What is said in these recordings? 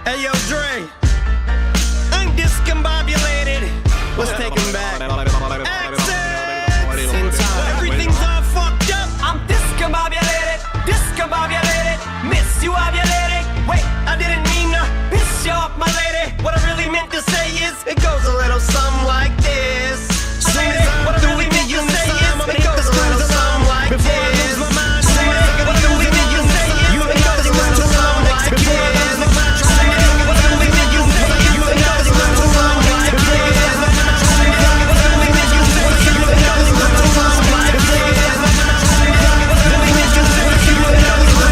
Hey yo, Dre, I'm discombobulated. Let's take him back. Access in time. Everything's all fucked up. I'm discombobulated, discombobulated, miss you ovulated. Wait, I didn't mean to piss you off, my lady. What I really meant to say is, It goes a little something like this. Soon as I'm through with the unison, I'ma hit the screws along like this. Before I lose my mind, soon as I'm through with the unison, you ain't got to go too long like this. Before I lose my mind, soon as I'm through with the unison, you ain't got to go too long like this. Before I lose my mind, soon as I'm through with the unison, you ain't got to go too long like this. Before I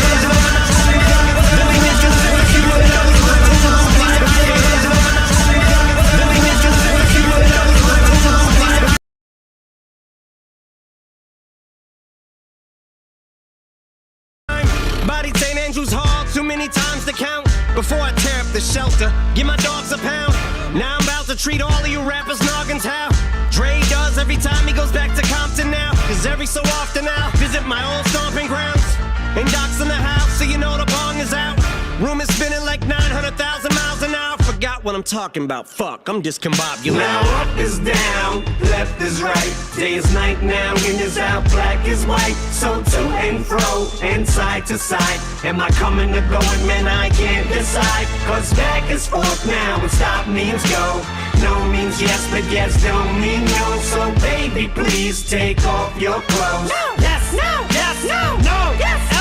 lose my mind, soon as I'm through with the unison, you ain't got to go too long like this. Before I lose my mind, soon as I'm through with the unison, you ain't got to go too long like this. Body St. Andrew's Hall, too many times to count. Before I tear up the shelter, give my dogs a pound. Now I'm about to treat all of you rappers noggins how Dre does every time he goes back to Compton now. Cause every so often I'll visit my old stomping grounds. And Doc's in the house, so you know the bong is out. Room is spinning like 900,000 miles an hour. Forgot what I'm talking about, fuck, I'm discombobulated. Now up is down, left is right, day is night now, in is out, black is white. So to and fro, and side to side, am I coming or going, man, I can't decide. Cause back is forth now, and stop means go. No means yes, but yes don't mean no. So baby, please take off your clothes. no, yes, no, yes, no, no, yes, oh.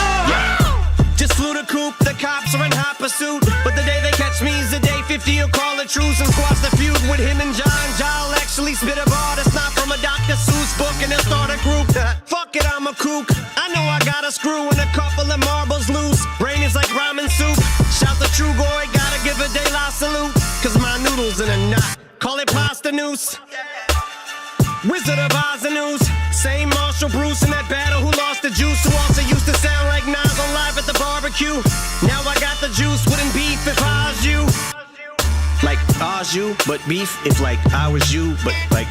Just flew the coop, the cops are in hot pursuit. But the day they catch me is the day 50 will call a truce and squash the feud with him and John. John'll actually spit a bar that's not from a Dr. Seuss book, and they'll start a group. Fuck it, I'm a kook. I know I got a screw and a couple of marbles loose. Brain is like ramen soup. Shout the true boy, gotta give a De La salute. Cause my noodles in a knot, call it pasta noose. Wizard of Oz and news. Same Marshall Bruce in that battle who lost the juice, who also used to sound like Nas on Live at the Barbecue. Now I got the juice, wouldn't beef if I was you. Like I was you, but beef if like I was you, but like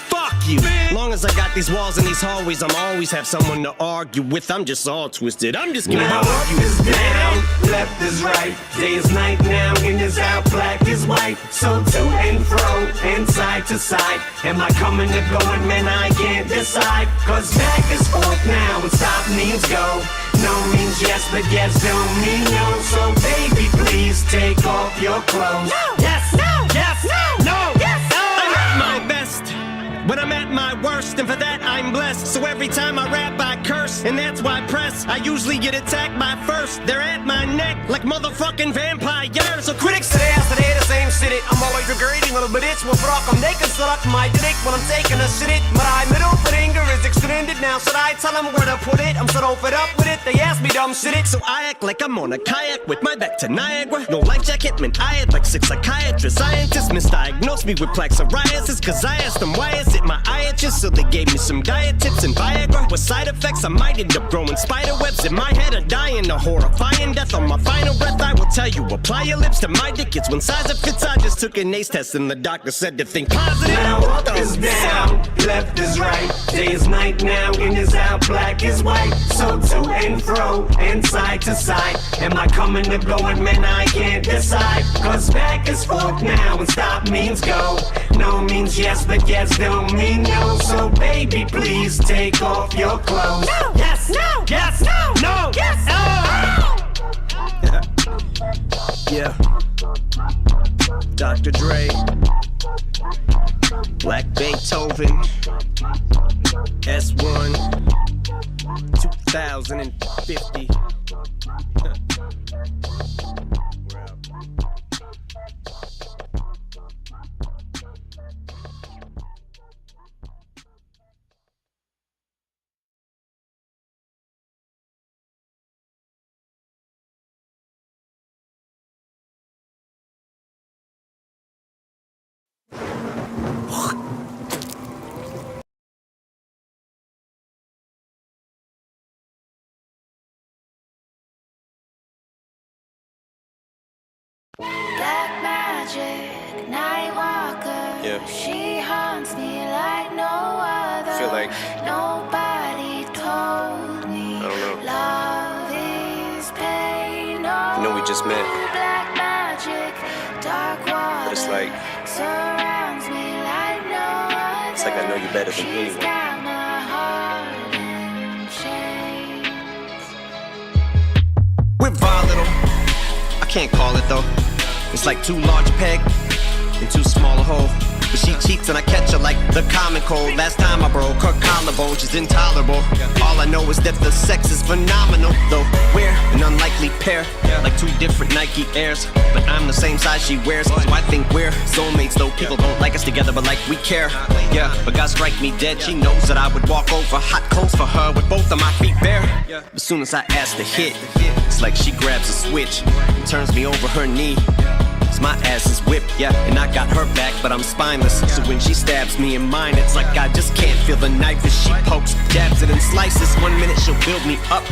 fuck you. Long as I got these walls and these hallways, I'm always have someone to argue with. I'm just all twisted, I'm just gonna Now up is down, left is right, day is night now, in is out, black is white. So to and fro, and side to side, am I coming or going, man, I can't decide. Cause back is forth now, and stop means go. No means yes, but yes don't mean no. So baby, please take off your clothes. No, yes, no, yes, no, no, yes, oh. I'm at my best when I'm at my worst, and for that I'm blessed. So every time I rap I curse, and that's why press I usually get attacked by first. They're at my neck like motherfucking vampires. So critics Today after day the same shit. I'm always regretting little bits. Well, brak om they can suck my dick when I'm taking a shit. My middle finger is extended now. Should I tell them where to put it? I'm so fed up with it. They ask me dumb shit. so I act like I'm on a kayak with my back to Niagara. No life jacket, man, I had like 6 psychiatrists. Scientists misdiagnosed me with plaque psoriasis, cause I asked them why is it my eye itches. So they gave me some diet tips and Viagra. With side effects, I might end up growing spider webs in my head or dying a horrifying death. On my final breath, I will tell you, apply your lips to my dick. It's one size it fits. I just took an ACE test and the doctor said to think positive. Now up is down, left is right, day is night now, in is out, black is white. So to and fro, and side to side, am I coming or going, man, I can't decide. Cause back is forth now, and stop means go. No means yes, but yes don't mean no. So baby, please take off your clothes. No, yes, no, yes, no, no, yes, oh. Yeah. Dr. Dre, Black Beethoven, S1, 2050. We're out. Black magic, night walker. Yeah. She haunts me like no other. Feel like nobody told me. I don't know. Love is pain. No, You know we just just met. Black magic, dark water But it's like surrounds me like no other. it's like I know you better than She's anyone. got my heart in chains. We're volatile. I can't call it though. It's like too large a peg and too small a hole. But she cheats and I catch her like the common cold. Last time I broke her collarbone, she's intolerable. All I know is that the sex is phenomenal. Though we're an unlikely pair, like two different Nike Airs. But I'm the same size she wears, so I think we're soulmates. Though people don't like us together, but like we care. Yeah, but God strike me dead. She knows that I would walk over hot coals for her with both of my feet bare. As soon as I ask to hit, it's like she grabs a switch and turns me over her knee. My ass is whipped, yeah, and I got her back, but I'm spineless. So when she stabs me in mine, it's like I just can't feel the knife as she pokes, jabs it and slices. 1 minute she'll build me up,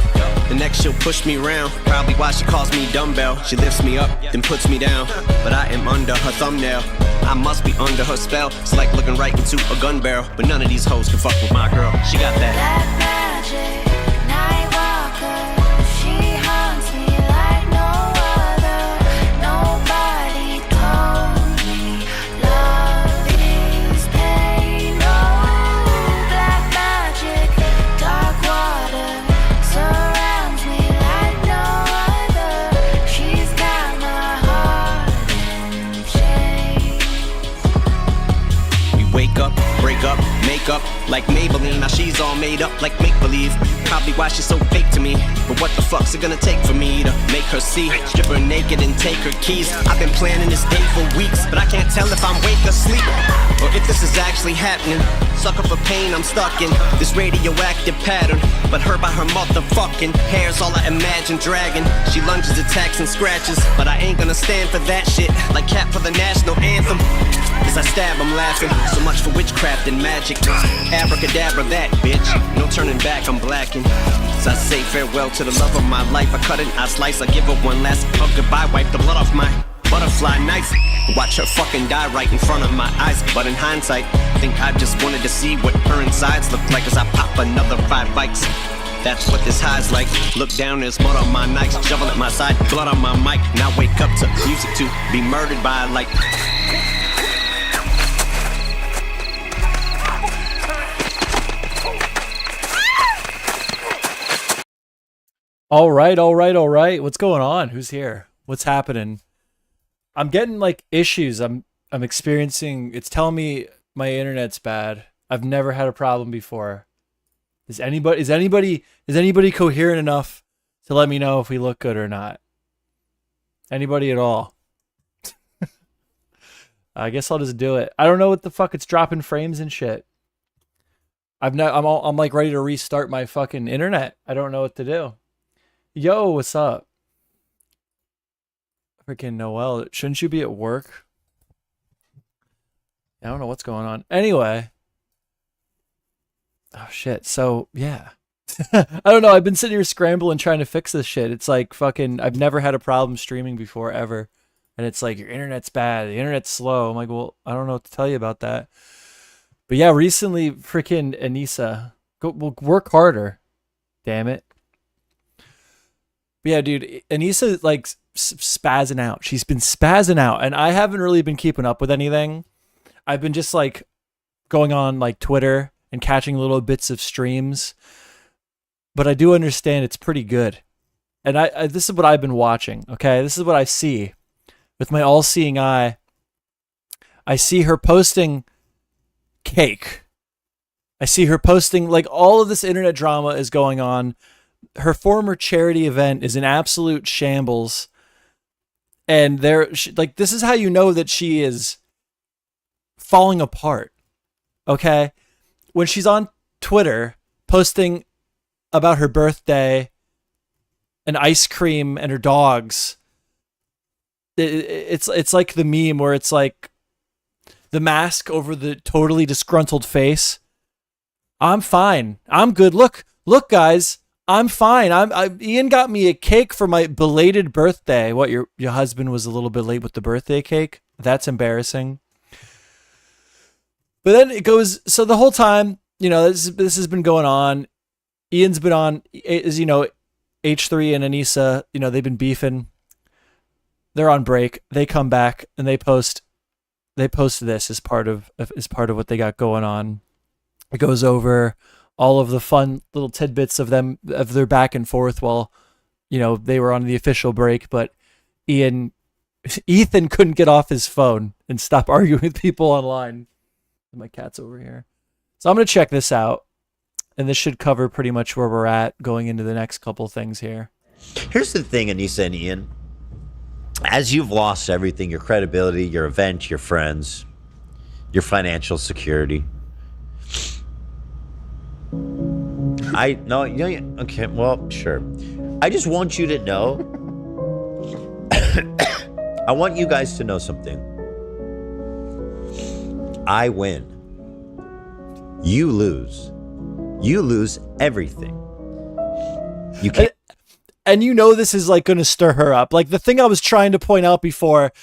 the next she'll push me around. Probably why she calls me dumbbell. She lifts me up, then puts me down, but I am under her thumbnail. I must be under her spell. It's like looking right into a gun barrel, but none of these hoes can fuck with my girl. She got that Black magic, night walker. She haunts me like no other. Nobody told me love is pain. Oh, black magic, dark water surrounds me like no other. She's got my heart in chains. We wake up, break up, make up like Maybelline. Now she's all made up like make-believe. Probably why she's so fake to me. But what the fuck's it gonna take for me to make her see? Strip her naked and take her keys. I've been planning this day for weeks, but I can't tell if I'm awake or asleep, or if this is actually happening. Sucker for pain, I'm stuck in this radioactive pattern. But her by her motherfucking hair's all I imagine dragging. She lunges, attacks, and scratches, but I ain't gonna stand for that shit. Like Cap for the national anthem. As I stab, I'm laughing. So much for witchcraft and magic. Abracadabra that, bitch. No turning back, I'm blacking. As I say farewell to the love of my life, I cut it, I slice, I give her one last hug goodbye. Wipe the blood off my butterfly knife. Watch her fucking die right in front of my eyes. But in hindsight, I think I just wanted to see what her insides look like as I pop another 5 bites. That's what this high's like. Look down, there's mud on my nights. Shovel at my side, blood on my mic. Now wake up to music to be murdered by like. All right. What's going on? Who's here? What's happening? I'm getting like issues. I'm experiencing. It's telling me my internet's bad. I've never had a problem before. Is anybody coherent enough to let me know if we look good or not? Anybody at all? I guess I'll just do it. I don't know what the fuck. It's dropping frames and shit. I'm like ready to restart my fucking internet. I don't know what to do. Yo, what's up? Freaking Noel, shouldn't you be at work? I don't know what's going on. Anyway. Oh, shit. So, yeah. I don't know. I've been sitting here scrambling trying to fix this shit. It's like fucking, I've never had a problem streaming before, ever. And it's like, your internet's bad. The internet's slow. I'm like, well, I don't know what to tell you about that. But yeah, recently, freaking Anisa, work harder. Damn it. But yeah, dude, Anisa like spazzing out. She's been spazzing out, and I haven't really been keeping up with anything. I've been just like going on like Twitter and catching little bits of streams, but I do understand it's pretty good. And I this is what I've been watching. Okay, this is what I see with my all-seeing eye. I see her posting cake. I see her posting like all of this internet drama is going on. Her former charity event is an absolute shambles. And this is how you know that she is falling apart. Okay? When she's on Twitter posting about her birthday and ice cream and her dogs, it's like the meme where it's like the mask over the totally disgruntled face. I'm fine. I'm good. Look, guys. I'm fine. Ian got me a cake for my belated birthday. What, your husband was a little bit late with the birthday cake? That's embarrassing. But then it goes, so the whole time, you know, this has been going on. Ian's been on, as you know, H3 and Anisa, you know, they've been beefing. they're on break. They come back and they post this as part of what they got going on. It goes over all of the fun little tidbits of their back and forth while, they were on the official break, but Ethan couldn't get off his phone and stop arguing with people online. My cat's over here. So I'm going to check this out, and this should cover pretty much where we're at going into the next couple things here. Here's the thing, Anisa and Ian. As you've lost everything, your credibility, your event, your friends, your financial security. Okay, well, sure. I just want you to know. I want you guys to know something. I win. You lose. You lose everything. You can't. And this is like going to stir her up. Like the thing I was trying to point out before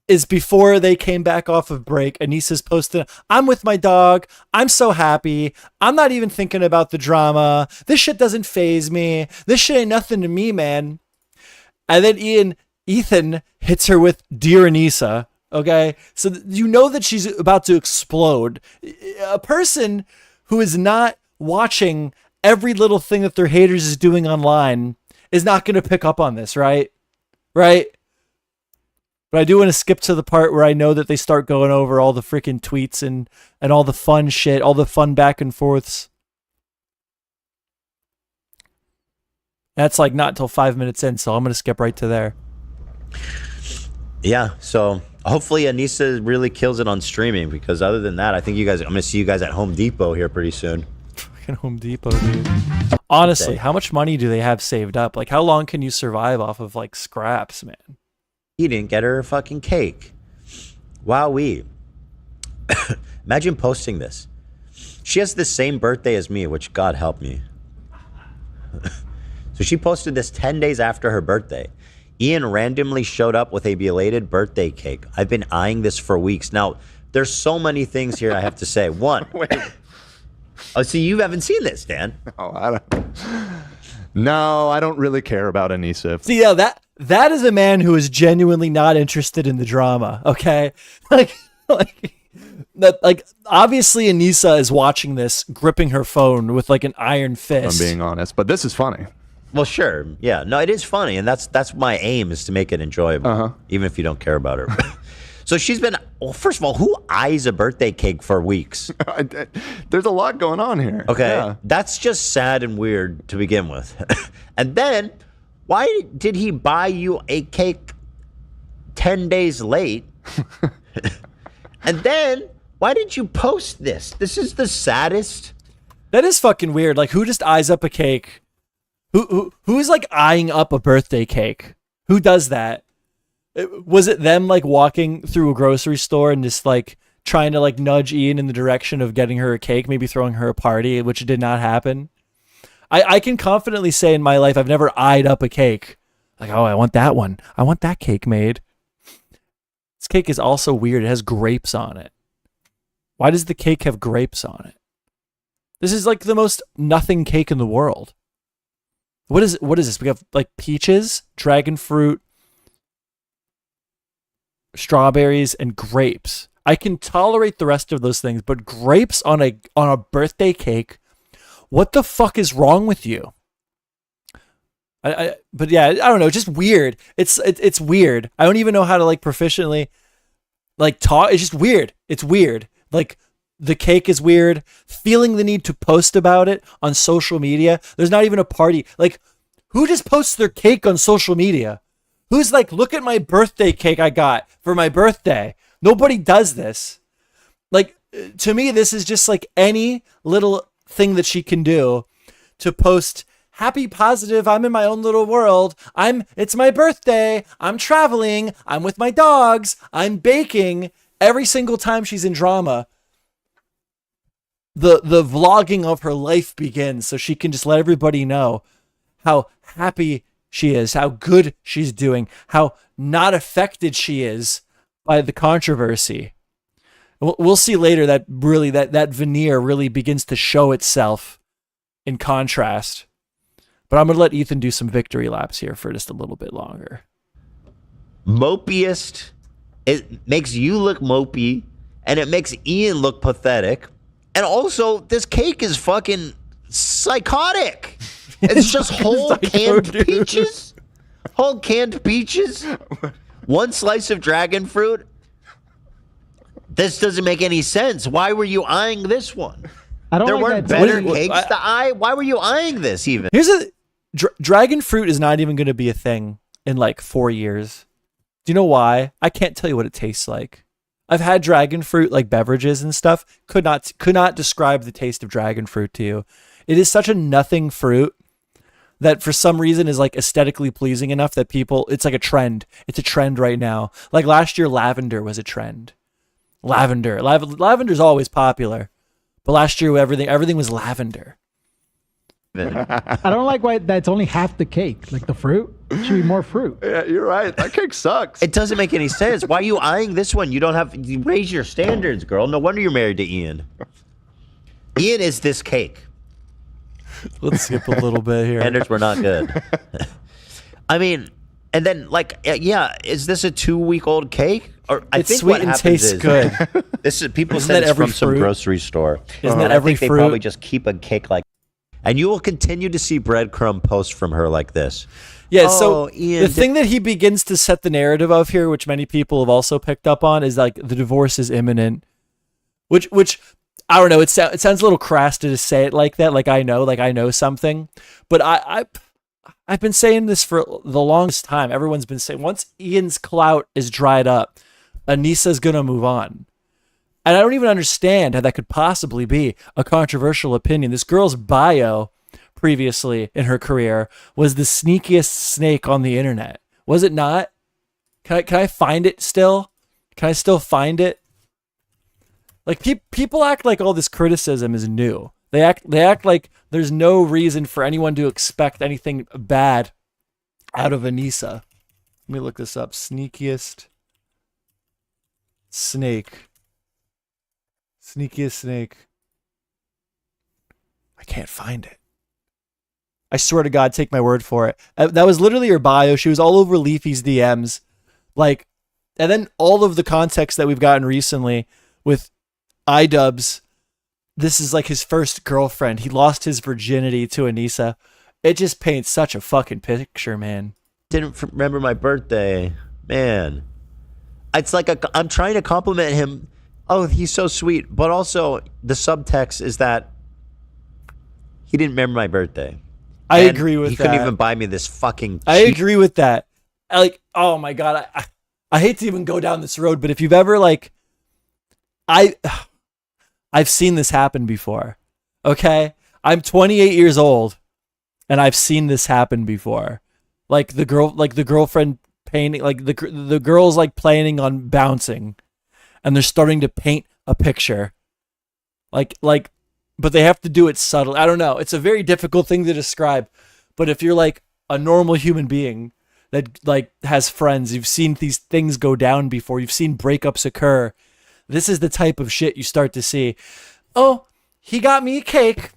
is before they came back off of break, Anissa's posted, I'm with my dog. I'm so happy. I'm not even thinking about the drama. This shit doesn't faze me. This shit ain't nothing to me, man. And then Ethan hits her with Dear Anisa. Okay. So that she's about to explode. A person who is not watching every little thing that their haters is doing online is not going to pick up on this, right? Right? But I do want to skip to the part where I know that they start going over all the freaking tweets and all the fun shit, all the fun back and forths. That's like not till 5 minutes in, so I'm going to skip right to there. Yeah, so hopefully Anisa really kills it on streaming, because other than that, I think I'm going to see you guys at Home Depot here pretty soon. Fucking Home Depot, dude. Honestly, how much money do they have saved up? Like, how long can you survive off of, like, scraps, man? He didn't get her a fucking cake. Wowee. Imagine posting this. She has the same birthday as me, which God help me. So she posted this 10 days after her birthday. Ian randomly showed up with a belated birthday cake. I've been eyeing this for weeks. Now, there's so many things here I have to say. One. Wait. Oh, see, you haven't seen this, Dan. No, I don't really care about Anisa. See, that is a man who is genuinely not interested in the drama. Okay, like obviously Anisa is watching this, gripping her phone with like an iron fist. I'm being honest, but this is funny. Well, sure, yeah, no, it is funny, and that's my aim, is to make it enjoyable, even if you don't care about her. So she's been. Well, first of all, who eyes a birthday cake for weeks? There's a lot going on here. Okay, yeah. That's just sad and weird to begin with. And then, why did he buy you a cake 10 days late? And then, why did you post this? This is the saddest. That is fucking weird. Like, who just eyes up a cake? Who's like eyeing up a birthday cake? Who does that? Was it them like walking through a grocery store and just like trying to like nudge Ian in the direction of getting her a cake, maybe throwing her a party, which did not happen? I can confidently say in my life I've never eyed up a cake. Like, oh, I want that one. I want that cake made. This cake is also weird. It has grapes on it. Why does the cake have grapes on it? This is like the most nothing cake in the world. What is this? We have like peaches, dragon fruit, strawberries, and grapes. I can tolerate the rest of those things, but grapes on a birthday cake, what the fuck is wrong with you? But yeah, I don't know, just weird. It's weird. I don't even know how to like proficiently like talk. It's just weird. It's weird. Like the cake is weird. Feeling the need to post about it on social media. There's not even a party. Like, who just posts their cake on social media? Who's like, look at my birthday cake I got for my birthday? Nobody does this. Like, to me, this is just like any little thing that she can do to post happy, positive, I'm in my own little world. It's my birthday. I'm traveling. I'm with my dogs. I'm baking. Every single time she's in drama, the vlogging of her life begins, so she can just let everybody know how happy she is, how good she's doing, how not affected she is by the controversy. We'll see later that really that veneer really begins to show itself in contrast. But I'm going to let Ethan do some victory laps here for just a little bit longer. mopiest. It makes you look mopey, and it makes Ian look pathetic. And also, this cake is fucking psychotic. It's just whole canned peaches. Whole canned peaches. One slice of dragon fruit. This doesn't make any sense. Why were you eyeing this one? I don't There like weren't that. better cakes to eye. Why were you eyeing this even? Here's a dragon fruit is not even going to be a thing in like 4 years. Do you know why? I can't tell you what it tastes like. I've had dragon fruit like beverages and stuff. Could not describe the taste of dragon fruit to you. It is such a nothing fruit that for some reason is like aesthetically pleasing enough that people, it's like a trend. It's a trend right now. Like last year, lavender was a trend. Lavender's always popular, but last year everything was lavender. I don't like why that's only half the cake. Like the fruit should be more fruit. Yeah, you're right. That cake sucks. It doesn't make any sense. Why are you eyeing this one? You raise your standards, girl. No wonder you're married to Ian. Ian is this cake. Let's skip a little bit here. Standards were not good. I mean, and then like, yeah, is this a 2-week-old cake? Or It's think sweet what and happens tastes is- good. This is people Isn't said that it's every from some fruit? grocery store. Isn't that And every I think they fruit? probably just keep a cake like. And you will continue to see breadcrumb posts from her like this. Yeah, Oh, so Ian the thing that he begins to set the narrative of here, which many people have also picked up on, is like the divorce is imminent. Which I don't know. It sounds a little crass to just say it like that. Like I know something, but I've been saying this for the longest time. Everyone's been saying once Ian's clout is dried up, Anisa's gonna move on. And I don't even understand how that could possibly be a controversial opinion. This girl's bio previously in her career was the sneakiest snake on the internet. Was it not? Can I find it still? Can I still find it? Like people act like all this criticism is new. They act like there's no reason for anyone to expect anything bad out of Anisa. Let me look this up. Sneakiest snake. Sneakiest snake. I can't find it. I swear to God, take my word for it. That was literally her bio. She was all over Leafy's DMs. Like, and then all of the context that we've gotten recently with idubbbz. This is like his first girlfriend. He lost his virginity to Anisa. It just paints such a fucking picture, man. Didn't remember my birthday, man. It's like I'm trying to compliment him. Oh, he's so sweet, but also the subtext is that he didn't remember my birthday. I And agree with he that. couldn't even buy me this fucking. I cheap- agree with that. Like, oh my God, I hate to even go down this road, but if you've ever like, I've seen this happen before. Okay, I'm 28 years old, and I've seen this happen before. Like the girlfriend painting, like the girl's like planning on bouncing, and they're starting to paint a picture. Like, but they have to do it subtle. I don't know. It's a very difficult thing to describe. But if you're like a normal human being that like has friends, you've seen these things go down before, you've seen breakups occur. This is the type of shit you start to see. Oh, he got me a cake.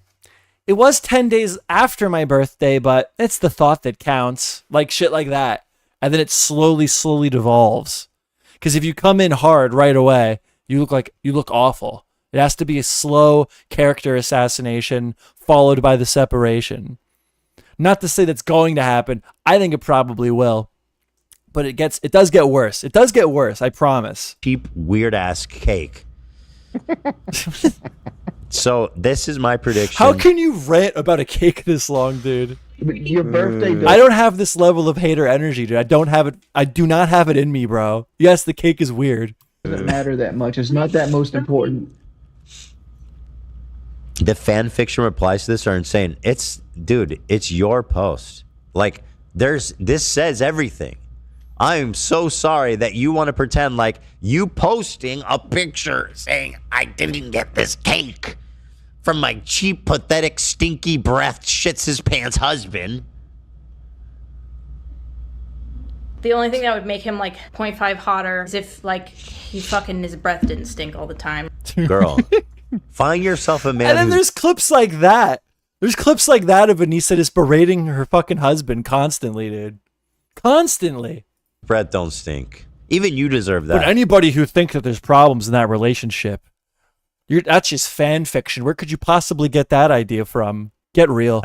It was 10 days after my birthday, but it's the thought that counts. Like shit like that. And then it slowly devolves. Because if you come in hard right away, you look awful. It has to be a slow character assassination followed by the separation. Not to say that's going to happen. I think it probably will. But it does get worse. It does get worse, I promise. cheap, weird ass cake. So this is my prediction. How can you rant about a cake this long, dude? Your birthday. I don't have this level of hater energy, dude. I don't have it. I do not have it in me, bro. Yes, the cake is weird. Doesn't matter that much. It's not that most important. The fan fiction replies to this are insane. It's your post. Like this says everything. I'm so sorry that you want to pretend like you posting a picture saying I didn't get this cake from my cheap, pathetic, stinky breath shits his pants husband. The only thing that would make him like 0.5 hotter is if like his breath didn't stink all the time. Girl, find yourself a man And then who's there's clips like that. There's clips like that of Anisa just berating her fucking husband constantly, dude. Constantly. Breath don't stink. Even you deserve that. But anybody who thinks that there's problems in that relationship, that's just fan fiction. Where could you possibly get that idea from? Get real.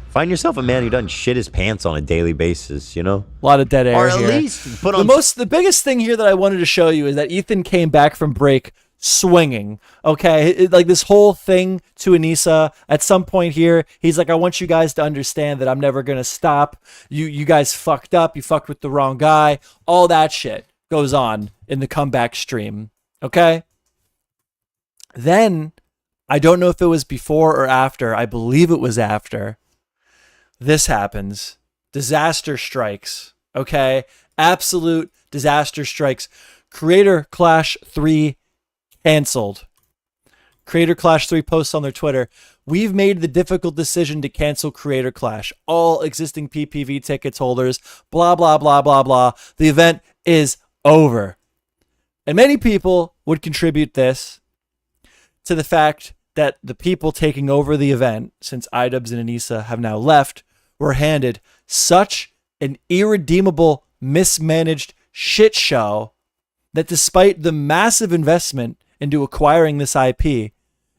Find yourself a man who doesn't shit his pants on a daily basis, you know? A lot of dead air Or at here. least put on... The biggest thing here that I wanted to show you is that Ethan came back from break swinging. Okay, like this whole thing to Anisa. At some point here, he's like, "I want you guys to understand that I'm never gonna stop. You guys fucked up. You fucked with the wrong guy. All that shit goes on in the comeback stream." Okay. Then I don't know if it was before or after. I believe it was after. This happens. Disaster strikes. Okay? Absolute disaster strikes. Creator Clash 3 canceled. Creator Clash 3 posts on their Twitter. We've made the difficult decision to cancel Creator Clash. All existing PPV tickets holders. Blah, blah, blah, blah, blah. The event is over. And many people would contribute this to the fact that the people taking over the event, since idubbbz and Anisa have now left, were handed such an irredeemable, mismanaged shit show that despite the massive investment into acquiring this IP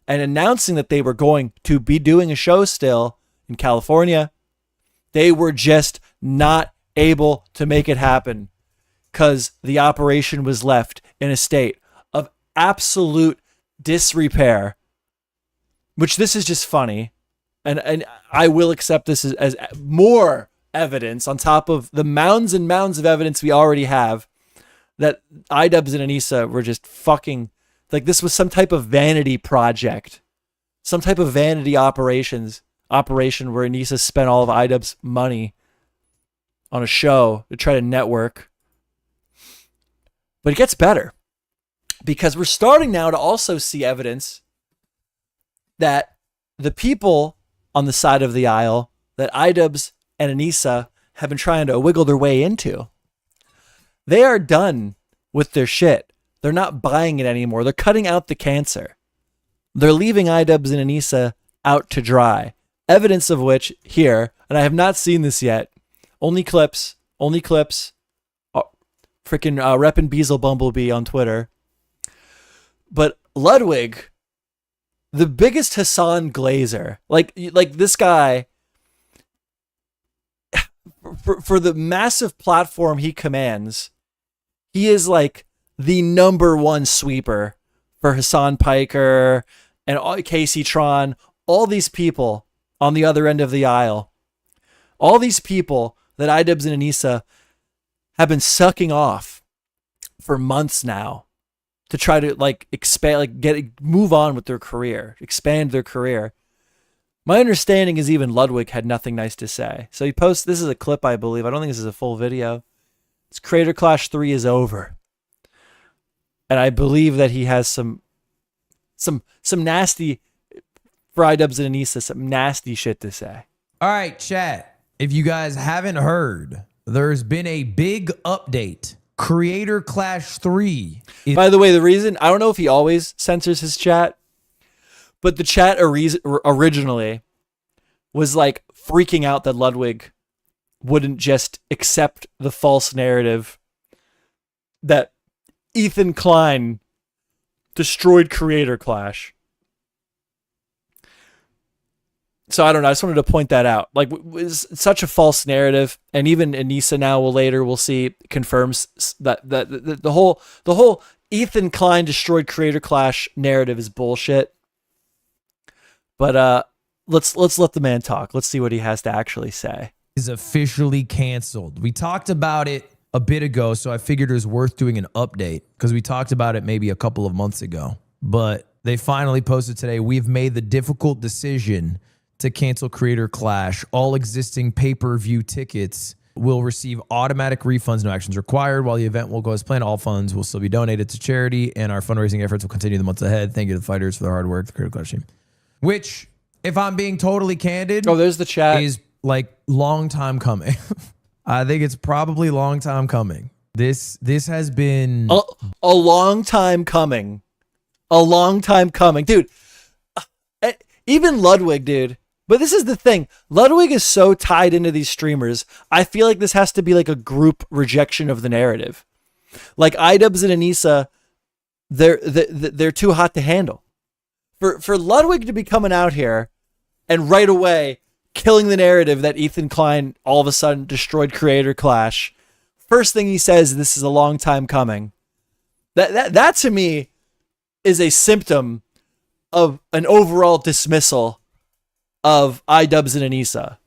and announcing that they were going to be doing a show still in California, they were just not able to make it happen because the operation was left in a state of absolute disrepair. Which this is just funny, and I will accept this as more evidence on top of the mounds and mounds of evidence we already have that idubbbz and Anisa were just fucking, like this was some type of vanity project, some type of vanity operation where Anisa spent all of idubbbz's money on a show to try to network. But it gets better because we're starting now to also see evidence that the people on the side of the aisle that idubbbz and Anisa have been trying to wiggle their way into, they are done with their shit. They're not buying it anymore. They're cutting out the cancer. They're leaving idubbbz and Anisa out to dry. Evidence of which here, and I have not seen this yet, only clips, freaking reppin' Beazle Bumblebee on Twitter. But Ludwig, the biggest Hassan Glazer, like this guy, for the massive platform he commands, he is like the number one sweeper for Hassan Piker and Casey Tron, all these people on the other end of the aisle, all these people that idubbbz and Anisa have been sucking for months now to try to like expand, like move on with their career, expand their career. My understanding is even Ludwig had nothing nice to say. So he posts, this is a clip, I believe. I don't think this is a full video. It's Creator Clash 3 is over. And I believe that he has some nasty, for idubbbz and Anisa, some nasty shit to say. All right, chat. If you guys haven't heard, there's been a big update. Creator Clash 3. By the way, the reason, I don't know if he always censors his chat, but the chat originally was like freaking out that Ludwig wouldn't just accept the false narrative that Ethan Klein destroyed Creator Clash. So I don't know. I just wanted to point that out. Like, it's such a false narrative, and even Anisa now we'll see confirms that the whole Ethan Klein destroyed Creator Clash narrative is bullshit. But let's let the man talk. Let's see what he has to actually say. Is officially canceled. We talked about it a bit ago, so I figured it was worth doing an update because we talked about it maybe a couple of months ago. But they finally posted today, we've made the difficult decision to cancel Creator Clash. All existing pay-per-view tickets will receive automatic refunds, no actions required. While the event will go as planned, all funds will still be donated to charity, and our fundraising efforts will continue the months ahead. Thank you to the fighters for their hard work, the Creator Clash team. Which, if I'm being totally candid, there's the chat, is like long time coming. I think it's probably long time coming. This has been a long time coming. A long time coming. Dude, even Ludwig, dude, But this is the thing. Ludwig is so tied into these streamers. I feel like this has to be like a group rejection of the narrative. Like idubbbz and Anisa, they're too hot to handle. For Ludwig to be coming out here and right away killing the narrative that Ethan Klein all of a sudden destroyed Creator Clash. First thing he says, this is a long time coming. That to me is a symptom of an overall dismissal of idubbbz and Anisa.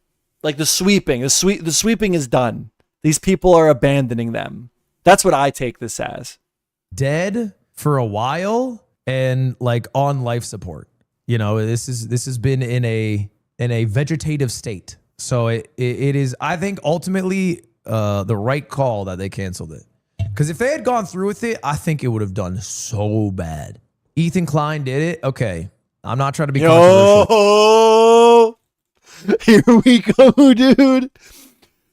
Like the sweeping is done. These people are abandoning them. That's what I take this as. Dead for a while and like on life support. You know, this has been in a vegetative state. So it is, I think, ultimately the right call that they canceled it. Because if they had gone through with it, I think it would have done so bad. Ethan Klein did it. Okay. I'm not trying to be controversial. Oh, here we go, dude.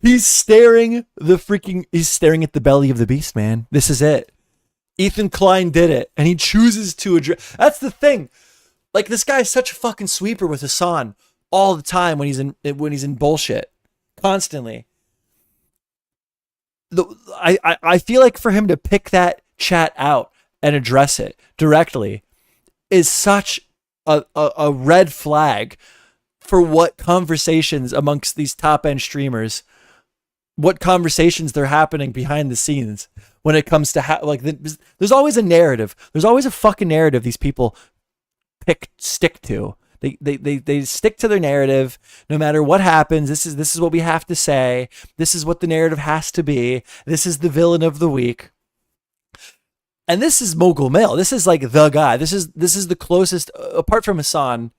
He's staring at the belly of the beast, man. This is it. Ethan Klein did it, and he chooses to address. That's the thing. Like, this guy's such a fucking sweeper with Hassan all the time when he's in bullshit, constantly. I feel like for him to pick that chat out and address it directly is such a red flag for what conversations amongst these top end streamers, what conversations they're happening behind the scenes when it comes to there's always a narrative. There's always a fucking narrative these people stick to. They stick to their narrative no matter what happens. This is what we have to say. This is what the narrative has to be. This is the villain of the week. And this is Mogul Mail. This is like the guy. This is the closest, apart from Hassan.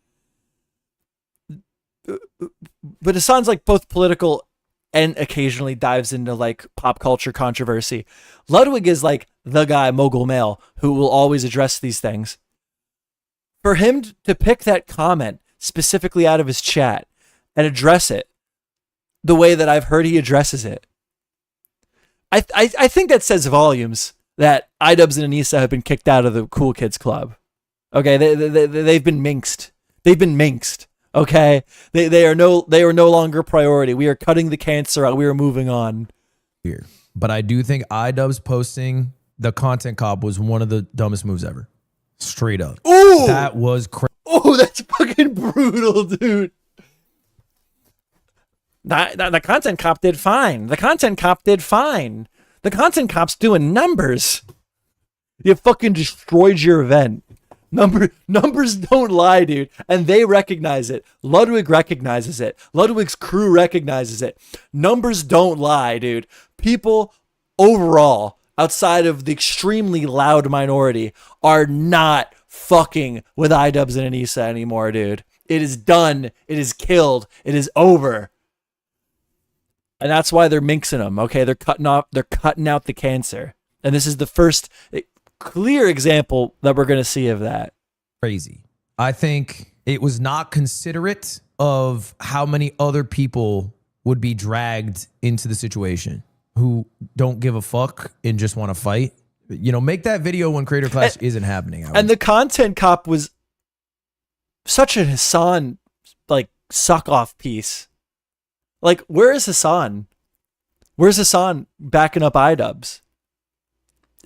But Hassan's like both political and occasionally dives into like pop culture controversy. Ludwig is like the guy, Mogul Mail, who will always address these things. For him to pick that comment specifically out of his chat and address it the way that I've heard he addresses it, I think that says volumes that idubbbz and Anisa have been kicked out of the Cool Kids Club. Okay, they've been minxed. They've been minxed. Okay, they are no longer a priority. We are cutting the cancer out. We are moving on. Here, but I do think idubbbz posting the content cop was one of the dumbest moves ever. Straight up. Ooh, that was crazy. Oh, that's fucking brutal, dude. The content cop did fine. The content content cop's doing numbers. You fucking destroyed your event. Numbers don't lie, dude. And they recognize it. Ludwig recognizes it. Ludwig's crew recognizes it. Numbers don't lie, dude. People overall, outside of the extremely loud minority, are not fucking with idubbbz and Anisa anymore, dude. It is done. It is killed. It is over. And that's why they're minxing them. Okay, they're cutting out the cancer. And this is the first clear example that we're going to see of that. Crazy. I think it was not considerate of how many other people would be dragged into the situation who don't give a fuck and just want to fight. You know, make that video when Creator Clash isn't happening. And the content cop was such a Hassan, like, suck off piece. Like, where is Hassan? Where's Hassan backing up idubbbz?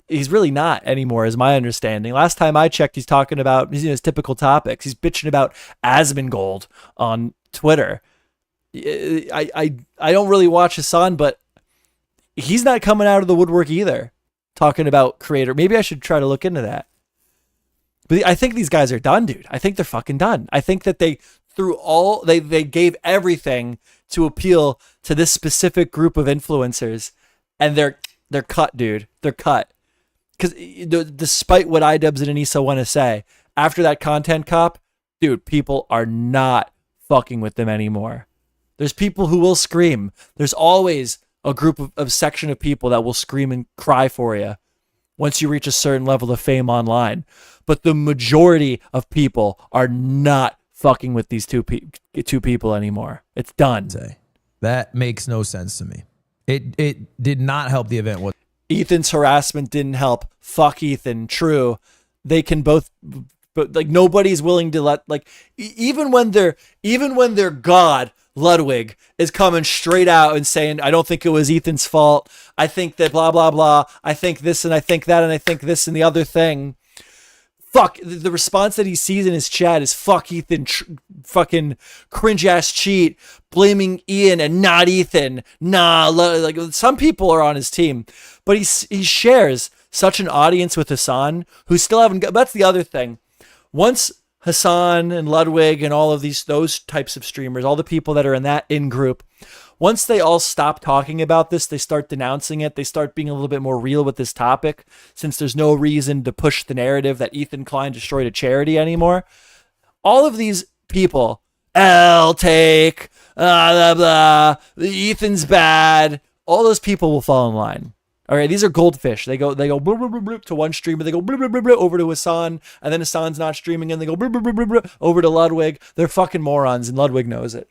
He's really not anymore, is my understanding. Last time I checked, he's talking about his typical topics. He's bitching about Asmongold on Twitter. I don't really watch Hassan, but he's not coming out of the woodwork either, talking about creator. Maybe I should try to look into that. But I think these guys are done, dude. I think they're fucking done. I think that they gave everything to appeal to this specific group of influencers, and they're cut, dude. They're cut. Because despite what idubbbz and Anisa want to say, after that content cop, dude, people are not fucking with them anymore. There's people who will scream. There's always a group of section of people that will scream and cry for you once you reach a certain level of fame online. But the majority of people are not fucking with these two people anymore. It's done. That makes no sense to me. It did not help the event whatsoever. Ethan's harassment didn't help. Fuck Ethan. True. They can both But like nobody's willing to let like even when their god Ludwig is coming straight out and saying, I don't think it was Ethan's fault. I think that blah blah blah. I think this and I think that and I think this and the other thing. Fuck, the response that he sees in his chat is fuck Ethan, fucking cringe ass cheat, blaming Ian and not Ethan. Nah, like some people are on his team, but he shares such an audience with Hassan who still haven't got. That's the other thing. Once Hassan and Ludwig and all of those types of streamers, all the people that are in that in group, once they all stop talking about this, they start denouncing it. They start being a little bit more real with this topic, since there's no reason to push the narrative that Ethan Klein destroyed a charity anymore. All of these people, L take, blah, blah, Ethan's bad. All those people will fall in line. All right, these are goldfish. They go blah, blah, blah, blah, to one streamer. They go blah, blah, blah, blah, over to Hassan, and then Hassan's not streaming, and they go blah, blah, blah, blah, blah, over to Ludwig. They're fucking morons, and Ludwig knows it.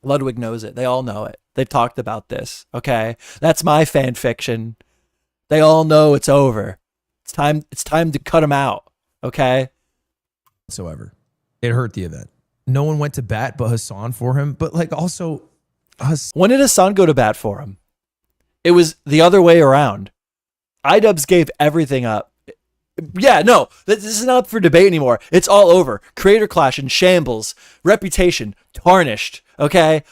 Ludwig knows it. They all know it. They've talked about this. Okay, that's my fan fiction. They all know it's over. It's time to cut him out. Okay. Whatsoever, it hurt the event. No one went to bat but Hassan for him. But like also, when did Hassan go to bat for him? It was the other way around. idubbbz gave everything up. Yeah, no, this is not up for debate anymore. It's all over. Creator clash and shambles, reputation tarnished. Okay,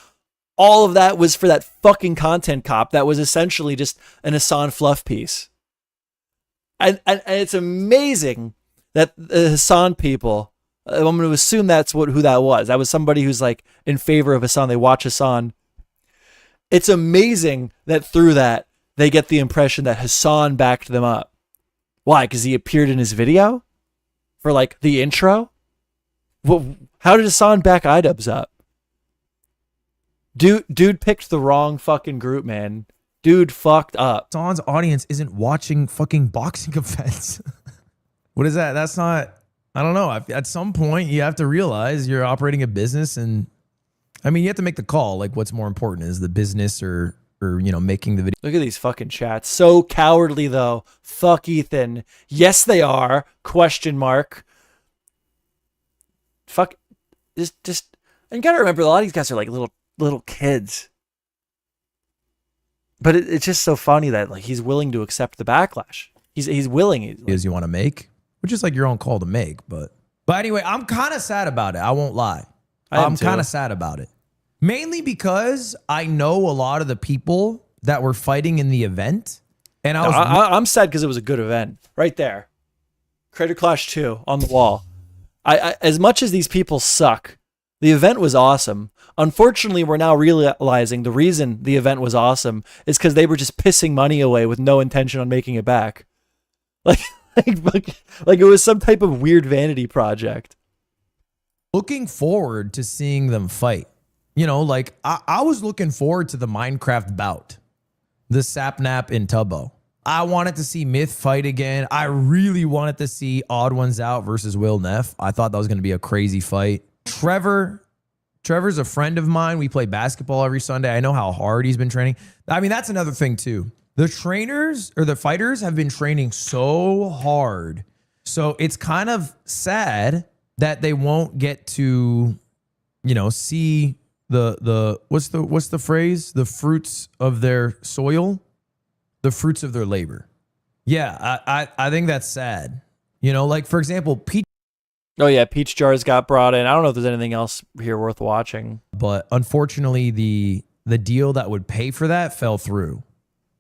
all of that was for that fucking content cop that was essentially just an Hassan fluff piece. And it's amazing that the Hassan people, I'm going to assume that's who that was. That was somebody who's like in favor of Hassan. They watch Hassan. It's amazing that through that they get the impression that Hassan backed them up. Why? Because he appeared in his video for like the intro. Well, how did Hassan back idubbbz up? Dude picked the wrong fucking group, man. Dude fucked up. Hassan's audience isn't watching fucking boxing events. What is that? That's not. I don't know. At some point, you have to realize you're operating a business, and I mean, you have to make the call. Like, what's more important, is the business or making the video? Look at these fucking chats. So cowardly though. Fuck Ethan. Yes, they are. Question mark. Fuck. Just. And you gotta remember, a lot of these guys are like little kids. But it's just so funny that like he's willing to accept the backlash. He's willing. Is you want to make, which is like your own call to make. But anyway, I'm kind of sad about it. I won't lie. I'm kind of sad about it. Mainly because I know a lot of the people that were fighting in the event. And I'm sad because it was a good event. Right there. Creator Clash 2 on the wall. I as much as these people suck, the event was awesome. Unfortunately, we're now realizing the reason the event was awesome is because they were just pissing money away with no intention on making it back. Like it was some type of weird vanity project. Looking forward to seeing them fight. Like I was looking forward to the Minecraft bout, the Sapnap in Tubbo. I wanted to see Myth fight again. I really wanted to see Odd Ones Out versus Will Neff. I thought that was going to be a crazy fight. Trevor's a friend of mine. We play basketball every Sunday. I know how hard he's been training. I mean, that's another thing too. The trainers or the fighters have been training so hard. So it's kind of sad that they won't get to, see the what's the phrase? The fruits of their soil, the fruits of their labor. Yeah, I think that's sad. Like for example, Peach. Oh yeah, Peach Jars got brought in. I don't know if there's anything else here worth watching. But unfortunately, the deal that would pay for that fell through.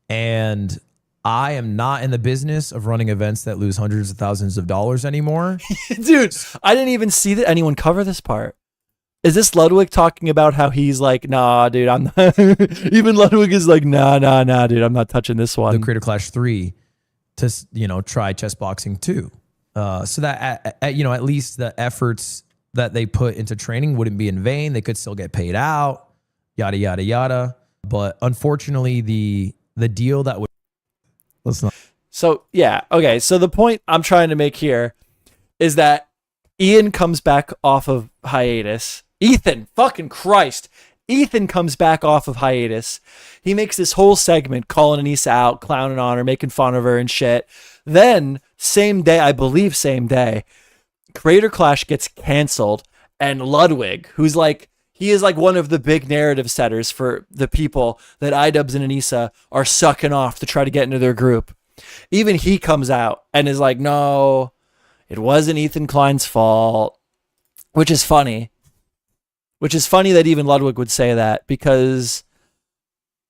And I am not in the business of running events that lose hundreds of thousands of dollars anymore. Dude, I didn't even see that anyone cover this part. Is this Ludwig talking about how he's like, nah, dude, I'm not. Even Ludwig is like, nah, dude, I'm not touching this one. The Creator Clash 3 to, try chess boxing 2. So that, at least the efforts that they put into training wouldn't be in vain. They could still get paid out, yada, yada, yada. But unfortunately, the deal that would... Let's not. So, yeah. Okay. So the point I'm trying to make here is that Ian comes back off of hiatus. Ethan, fucking Christ. Ethan comes back off of hiatus. He makes this whole segment calling Anisa out, clowning on her, making fun of her and shit. Then, same day, Creator Clash gets canceled, and Ludwig, who's like, he is like one of the big narrative setters for the people that idubbbz and Anisa are sucking off to try to get into their group. Even he comes out and is like, no, it wasn't Ethan Klein's fault, which is funny. Which is funny that even Ludwig would say that, because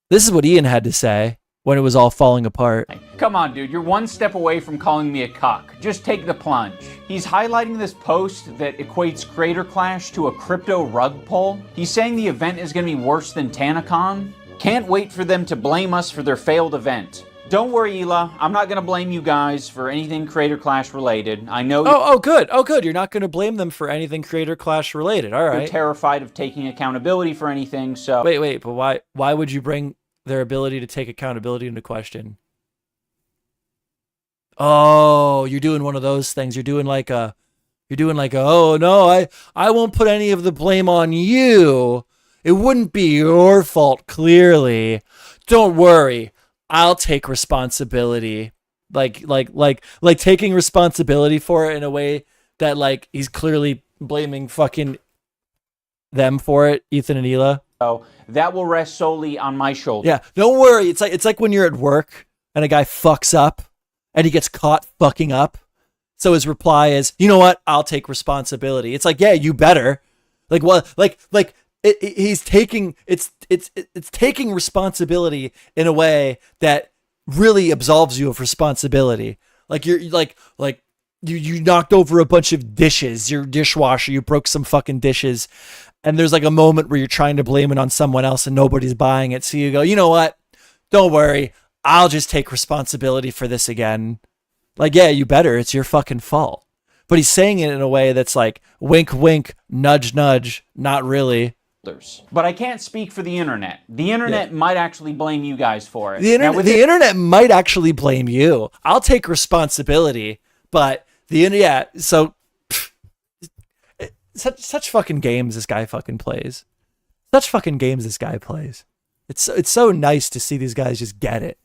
this is what Ian had to say when it was all falling apart. Come on, dude, you're one step away from calling me a cuck. Just take the plunge. He's highlighting this post that equates Creator Clash to a crypto rug pull. He's saying the event is going to be worse than TanaCon. Can't wait for them to blame us for their failed event. Don't worry, Hila. I'm not going to blame you guys for anything Creator Clash related. I know Oh, good. Oh, good. You're not going to blame them for anything Creator Clash related. All you're right. terrified of taking accountability for anything, so... Wait, but why would you bring their ability to take accountability into question? Oh, you're doing one of those things. You're doing like a, oh no, I won't put any of the blame on you. It wouldn't be your fault, clearly. Don't worry. I'll take responsibility. Like taking responsibility for it in a way that like he's clearly blaming fucking them for it, Ethan and Hila. So that will rest solely on my shoulders. Yeah, don't worry. It's like when you're at work and a guy fucks up and he gets caught fucking up. So his reply is, you know what? I'll take responsibility. It's like, yeah, you better. Like what? He's taking it's taking responsibility in a way that really absolves you of responsibility. Like you're like you knocked over a bunch of dishes, your dishwasher, you broke some fucking dishes, and there's like a moment where you're trying to blame it on someone else and nobody's buying it. So you go, you know what? Don't worry. I'll just take responsibility for this again. Like, yeah, you better. It's your fucking fault. But he's saying it in a way that's like wink, wink, nudge, nudge. Not really. But I can't speak for the internet. The internet might actually blame you guys for it. The internet might actually blame you. I'll take responsibility, but the internet, so such fucking games this guy fucking plays. Such fucking games this guy plays. It's so nice to see these guys just get it.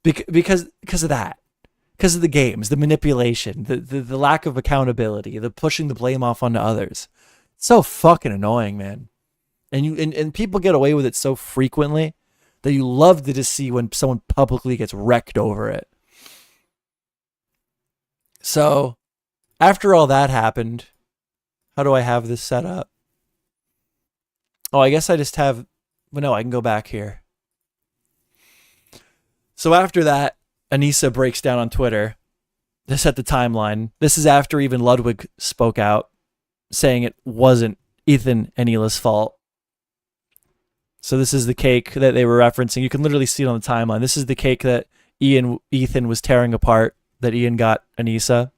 Because of that. Because of the games, the manipulation, the lack of accountability, the pushing the blame off onto others. It's so fucking annoying, man. And people get away with it so frequently that you love to just see when someone publicly gets wrecked over it. So, after all that happened, how do I have this set up? Oh, I guess I just have... Well, no, I can go back here. So after that, Anisa breaks down on Twitter. This at the timeline. This is after even Ludwig spoke out, saying it wasn't Ethan and Hila's fault. So this is the cake that they were referencing. You can literally see it on the timeline. This is the cake that Ethan was tearing apart, that Ian got Anisa.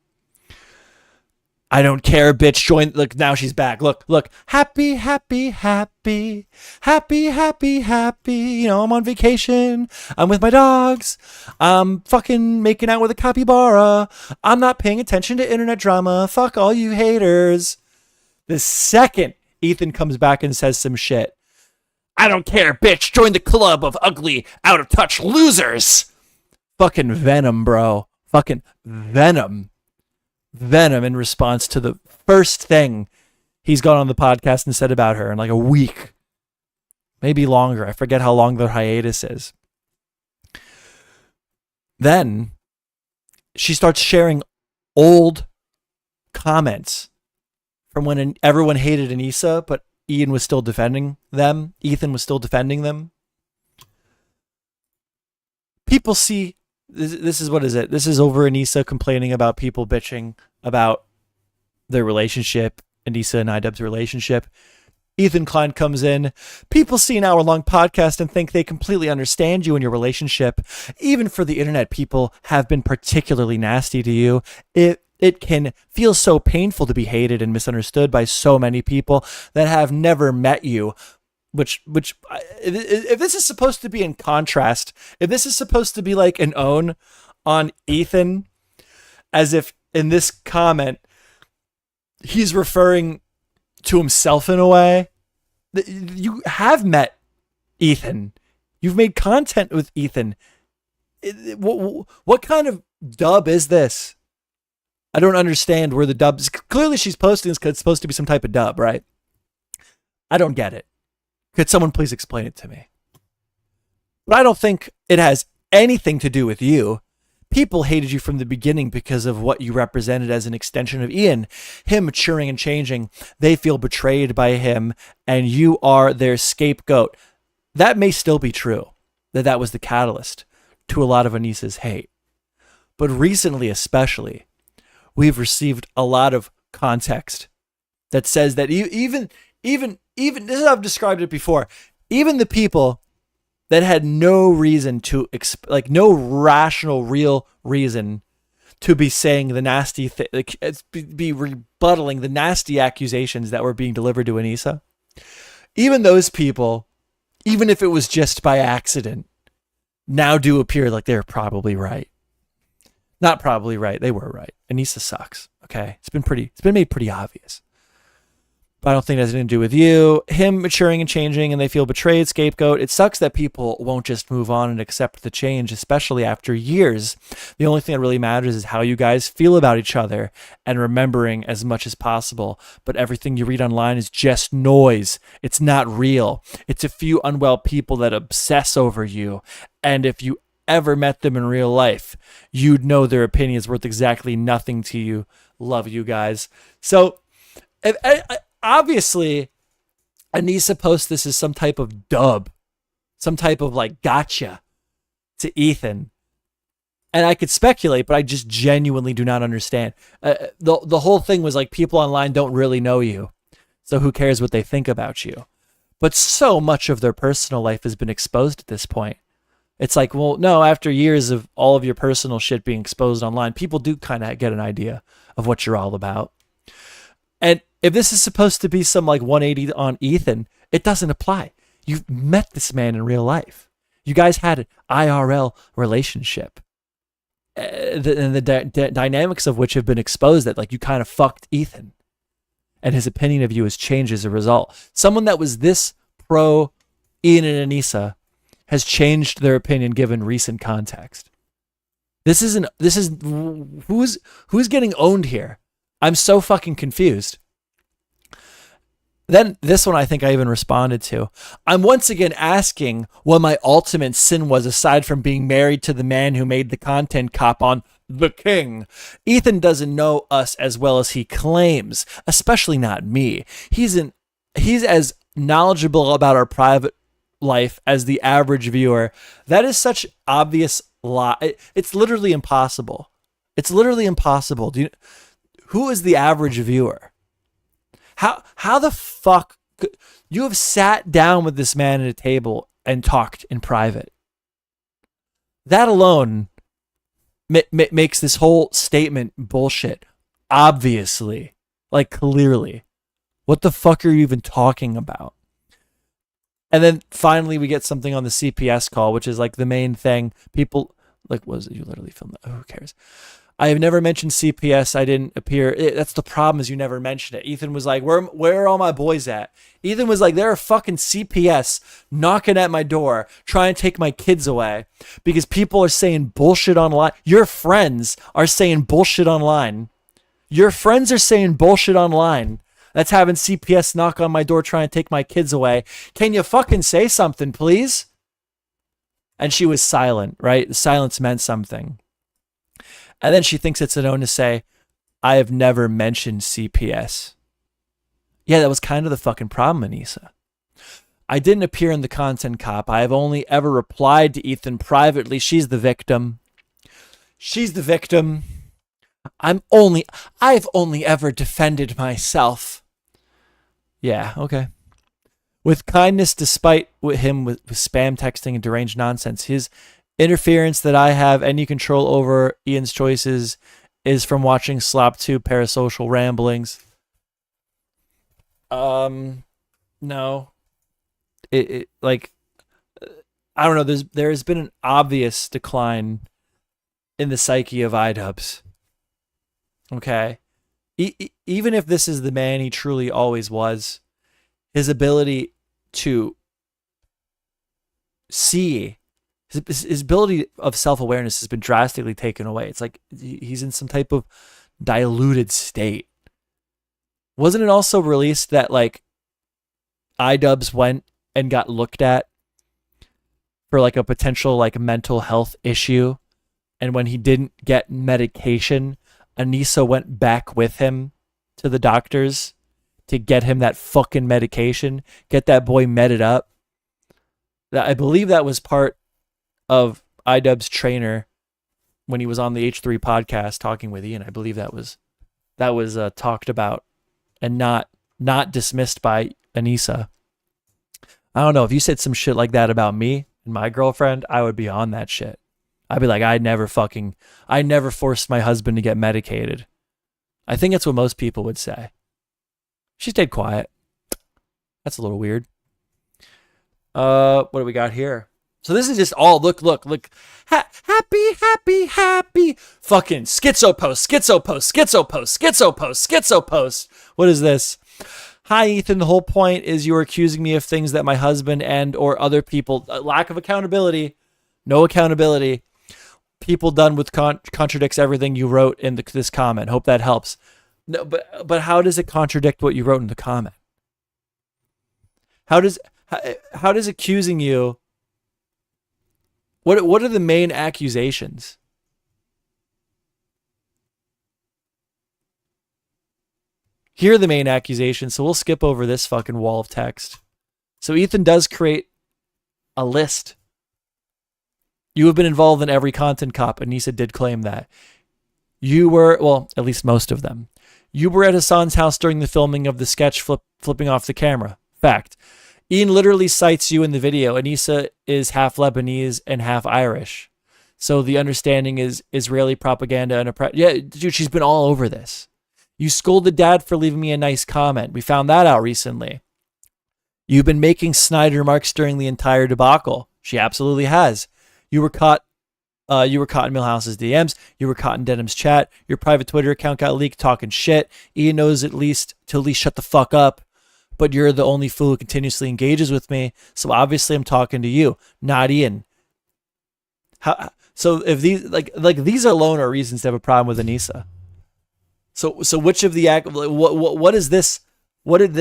I don't care, bitch. Join. Look, now she's back. Look. Happy, happy, happy. Happy, happy, happy. You know, I'm on vacation. I'm with my dogs. I'm fucking making out with a capybara. I'm not paying attention to internet drama. Fuck all you haters. The second Ethan comes back and says some shit, I don't care, bitch. Join the club of ugly, out of touch losers. Fucking venom, bro. Fucking venom. Venom in response to the first thing he's gone on the podcast and said about her in like a week. Maybe longer. I forget how long their hiatus is. Then she starts sharing old comments from when everyone hated Anisa, but Ian was still defending them. Ethan was still defending them. People see... This is what is it? This is over Anisa complaining about people bitching about their relationship, Anisa and idubbbz relationship. Ethan Klein comes in. People see an hour-long podcast and think they completely understand you and your relationship. Even for the internet, people have been particularly nasty to you. It can feel so painful to be hated and misunderstood by so many people that have never met you. Which if this is supposed to be in contrast, if this is supposed to be like an own on Ethan, as if in this comment he's referring to himself in a way, you have met Ethan, you've made content with Ethan. What kind of dub is this? I don't understand where the dubs. Clearly, she's posting this because it's supposed to be some type of dub, right? I don't get it. Could someone please explain it to me? But I don't think it has anything to do with you. People hated you from the beginning because of what you represented as an extension of Ian. Him maturing and changing. They feel betrayed by him, and you are their scapegoat. That may still be true, that was the catalyst to a lot of Anisa's hate. But recently, especially, we've received a lot of context that says that even this is how I've described it before. Even the people that had no reason to, no rational, real reason to be saying the nasty be rebuttaling the nasty accusations that were being delivered to Anisa. Even those people, even if it was just by accident, now do appear like they're probably right. Not probably right. They were right. Anisa sucks. Okay. It's been made pretty obvious. But I don't think it has anything to do with you. Him maturing and changing, and they feel betrayed, scapegoat. It sucks that people won't just move on and accept the change, especially after years. The only thing that really matters is how you guys feel about each other and remembering as much as possible. But everything you read online is just noise. It's not real. It's a few unwell people that obsess over you. And if you ever met them in real life, you'd know their opinion is worth exactly nothing to you. Love you guys. So, obviously, Anisa posts this as some type of dub, some type of gotcha to Ethan. And I could speculate, but I just genuinely do not understand. The whole thing was people online don't really know you, so who cares what they think about you? But so much of their personal life has been exposed at this point. It's well, no, after years of all of your personal shit being exposed online, people do kind of get an idea of what you're all about. And if this is supposed to be some 180 on Ethan, it doesn't apply. You've met this man in real life. You guys had an IRL relationship. And the dynamics of which have been exposed that you kind of fucked Ethan. And his opinion of you has changed as a result. Someone that was this pro Ian and Anisa has changed their opinion given recent context. Who's getting owned here? I'm so fucking confused. Then this one I think I even responded to. I'm once again asking what my ultimate sin was aside from being married to the man who made the content cop on The King. Ethan doesn't know us as well as he claims, especially not me. He's as knowledgeable about our private life as the average viewer. That is such obvious lie. It's literally impossible. It's literally impossible. Who is the average viewer? How the fuck could, you have sat down with this man at a table and talked in private? That alone makes this whole statement bullshit. Obviously, clearly. What the fuck are you even talking about? And then finally we get something on the CPS call, which is the main thing. People was it you literally filmed that? Oh, who cares? I have never mentioned CPS. I didn't appear. That's the problem, is you never mention it. Ethan was where are all my boys at? Ethan was there are fucking CPS knocking at my door, trying to take my kids away because people are saying bullshit online. Your friends are saying bullshit online. Your friends are saying bullshit online. That's having CPS knock on my door trying to take my kids away. Can you fucking say something, please? And she was silent, right? The silence meant something. And then she thinks it's an own to say, I have never mentioned CPS. Yeah, that was kind of the fucking problem, Anisa. I didn't appear in the content cop. I have only ever replied to Ethan privately. She's the victim. She's the victim. I've only ever defended myself. Yeah, okay. With kindness, despite him with spam texting and deranged nonsense, his interference that I have any control over Ian's choices is from watching Slop 2 parasocial ramblings. No. I don't know. There has been an obvious decline in the psyche of idubbbz. Okay. Even if this is the man he truly always was, his ability to see, his ability of self-awareness has been drastically taken away. It's he's in some type of diluted state. Wasn't it also released that like idubbbz went and got looked at for like a potential like mental health issue, and when he didn't get medication, Anisa went back with him to the doctors to get him that fucking medication, get that boy medded up. I believe that was part of idubbbz trainer when he was on the H3 podcast talking with Ian. I believe that was talked about and not dismissed by Anisa. I don't know, if you said some shit like that about me and my girlfriend, I would be on that shit. I'd be like, I never forced my husband to get medicated. I think that's what most people would say. She stayed quiet. That's a little weird. What do we got here? So this is just all, look. Happy. Fucking schizo post. What is this? Hi, Ethan. The whole point is you are accusing me of things that my husband and or other people, lack of accountability, no accountability, people done with contradicts everything you wrote in this comment. Hope that helps. No, but how does it contradict what you wrote in the comment? How does accusing you? What are the main accusations? Here are the main accusations, so we'll skip over this fucking wall of text. So Ethan does create a list. You have been involved in every content cop. Anisa did claim that. You were, well, at least most of them. You were at Hassan's house during the filming of the sketch flipping off the camera. Fact. Ian literally cites you in the video. Anisa is half Lebanese and half Irish. So the understanding is Israeli propaganda and yeah, dude, she's been all over this. You scolded Dad for leaving me a nice comment. We found that out recently. You've been making snide remarks during the entire debacle. She absolutely has. You were caught in Millhouse's DMs. You were caught in Denham's chat. Your private Twitter account got leaked talking shit. Ian knows at least shut the fuck up. But you're the only fool who continuously engages with me. So obviously I'm talking to you, not Ian. So if these like these alone are reasons to have a problem with Anisa. So which of the what is this? What did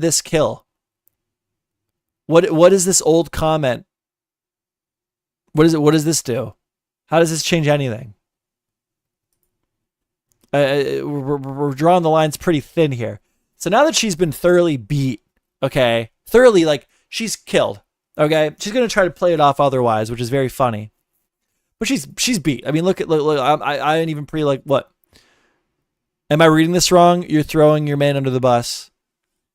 this kill? What is this old comment? What does this do? How does this change anything? We're drawing the lines pretty thin here. So now that she's been thoroughly beat, okay, like she's killed, okay, she's gonna try to play it off otherwise, which is very funny. But she's beat. I mean, look. I ain't even what? Am I reading this wrong? You're throwing your man under the bus.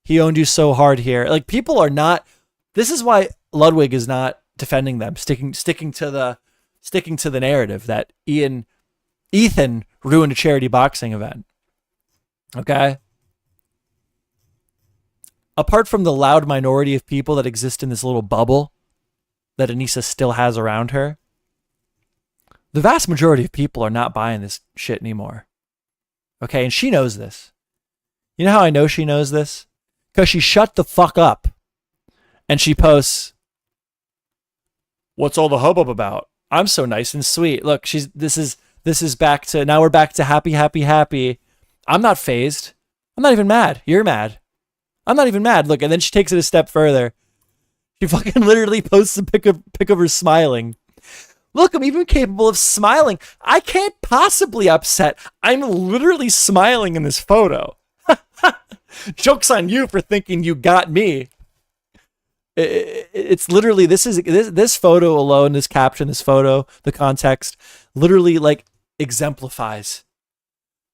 He owned you so hard here. Like, people are not. This is why Ludwig is not defending them, sticking to the narrative that Ethan ruined a charity boxing event. Okay. Apart from the loud minority of people that exist in this little bubble that Anisa still has around her, the vast majority of people are not buying this shit anymore. Okay, and she knows this. You know how I know she knows this? Because she shut the fuck up. And she posts, "What's all the hubbub about? I'm so nice and sweet. Look, this is back to, now we're back to happy. I'm not phased. I'm not even mad. You're mad. I'm not even mad. Look," and then she takes it a step further. She fucking literally posts a pic of her smiling. Look, I'm even capable of smiling. I can't possibly upset. I'm literally smiling in this photo. Joke's on you for thinking you got me. It's literally, this photo alone, this caption, this photo, the context, literally like exemplifies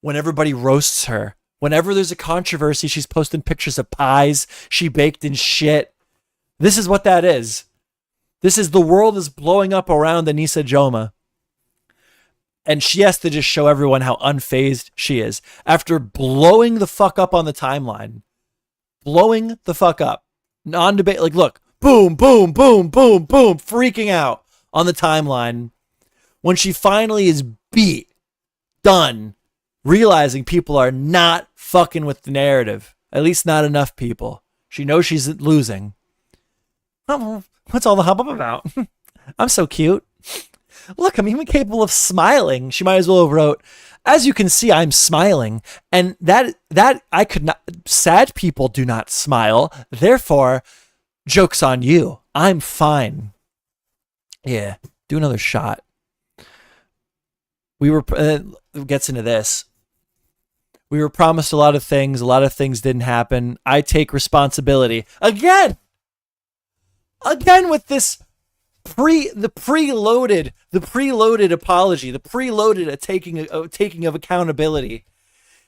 when everybody roasts her. Whenever there's a controversy, she's posting pictures of pies she baked and shit. This is what that is. This is, the world is blowing up around Anisa Joma. And she has to just show everyone how unfazed she is. After blowing the fuck up on the timeline. Blowing the fuck up. Non-debate, like, look. Boom, boom, boom, boom, boom. Freaking out on the timeline. When she finally is beat. Done. Realizing people are not fucking with the narrative. At least not enough people. She knows she's losing. What's all the hubbub about? I'm so cute. Look, I'm even capable of smiling. She might as well have wrote, as you can see, I'm smiling. And that I could not, sad people do not smile. Therefore, joke's on you. I'm fine. Yeah, do another shot. We were, gets into this. We were promised a lot of things. A lot of things didn't happen. I take responsibility. Again with this the preloaded apology, the preloaded taking of accountability.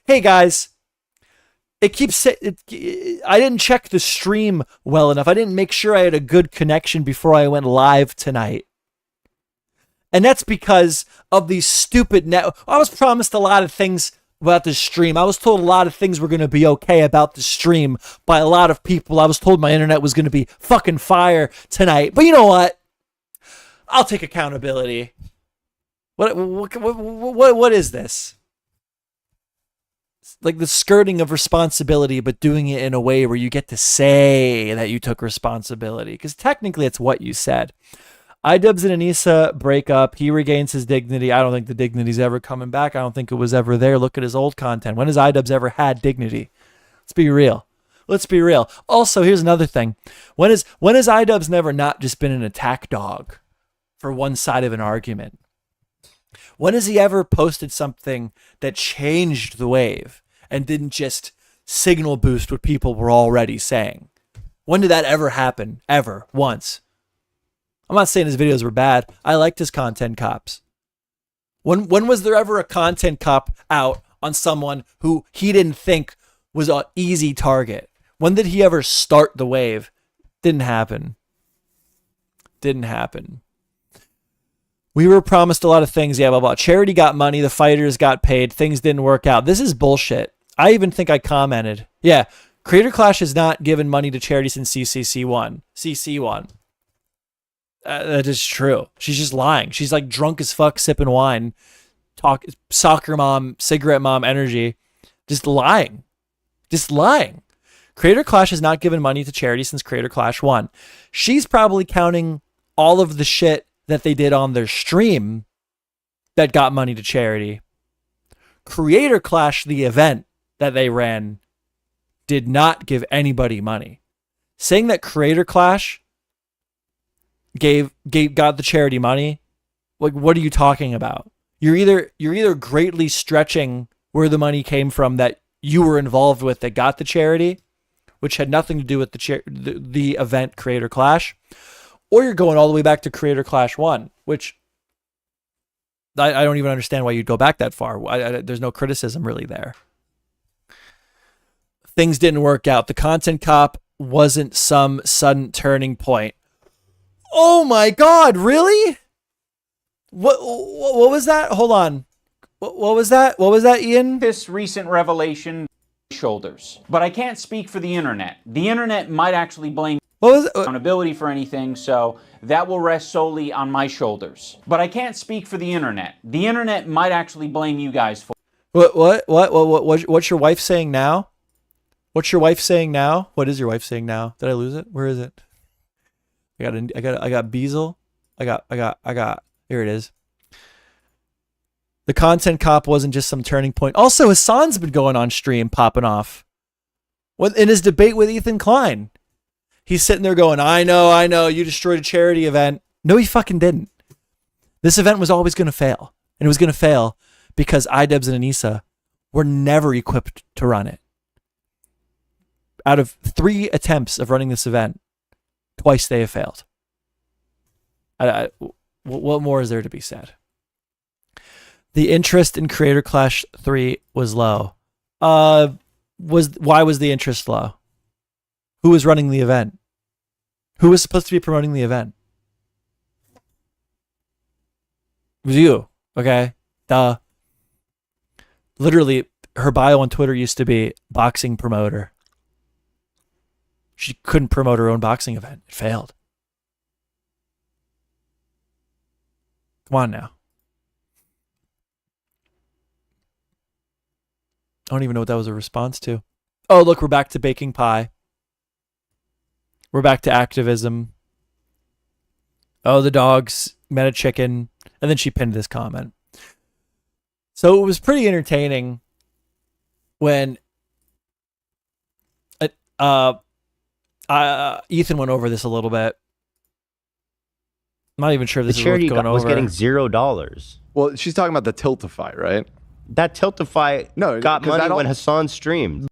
Hey guys, I didn't check the stream well enough. I didn't make sure I had a good connection before I went live tonight. And that's because of these stupid I was promised a lot of things about the stream. I was told a lot of things were going to be okay about the stream by a lot of people. I was told my internet was going to be fucking fire tonight. But you know what? I'll take accountability. What is this? Like the skirting of responsibility, but doing it in a way where you get to say that you took responsibility. Because technically it's what you said. idubbbz and Anisa break up. He regains his dignity. I don't think the dignity's ever coming back. I don't think it was ever there. Look at his old content. When has idubbbz ever had dignity? Let's be real. Let's be real. Also, here's another thing. When has idubbbz never not just been an attack dog for one side of an argument? When has he ever posted something that changed the wave and didn't just signal boost what people were already saying? When did that ever happen? Ever. Once. I'm not saying his videos were bad. I liked his content cops. When was there ever a content cop out on someone who he didn't think was an easy target? When did he ever start the wave? Didn't happen. Didn't happen. We were promised a lot of things. Yeah, blah, blah. Charity got money. The fighters got paid. Things didn't work out. This is bullshit. I even think I commented. Yeah, Creator Clash has not given money to charity since CCC1. CC1. That is true. She's just lying. She's like drunk as fuck, sipping wine, soccer mom, cigarette mom energy, just lying. Just lying. Creator Clash has not given money to charity since Creator Clash 1. She's probably counting all of the shit that they did on their stream that got money to charity. Creator Clash, the event that they ran, did not give anybody money. Saying that Creator Clash got the charity money, like, what are you talking about? You're either greatly stretching where the money came from that you were involved with that got the charity, which had nothing to do with the event Creator Clash, or you're going all the way back to Creator Clash 1, which I don't even understand why you'd go back that far. There's no criticism really there. Things didn't work out. The content cop wasn't some sudden turning point. Oh my God, really? What was that? Hold on. What was that? What was that, Ian? This recent revelation, shoulders. But I can't speak for the internet. The internet might actually blame accountability for anything, so that will rest solely on my shoulders. But I can't speak for the internet. The internet might actually blame you guys for. What's your wife saying now? What's your wife saying now? What is your wife saying now? Did I lose it? Where is it? I got Beazle. I got, here it is. The content cop wasn't just some turning point. Also, Hassan's been going on stream, popping off. In his debate with Ethan Klein. He's sitting there going, I know, you destroyed a charity event. No, he fucking didn't. This event was always going to fail. And it was going to fail because idubbbz and Anisa were never equipped to run it. Out of 3 attempts of running this event, twice they have failed. What more is there to be said? The interest in Creator Clash 3 was low. Why was the interest low? Who was running the event? Who was supposed to be promoting the event? It was you. Okay. Duh. Literally, her bio on Twitter used to be boxing promoter. She couldn't promote her own boxing event. It failed. Come on now. I don't even know what that was a response to. Oh, look, we're back to baking pie. We're back to activism. Oh, the dogs met a chicken. And then she pinned this comment. So it was pretty entertaining when Ethan went over this a little bit. I'm not even sure if this is worth going over. Was getting $0. Well, she's talking about the Tiltify, right? That Tiltify got money when Hassan streamed.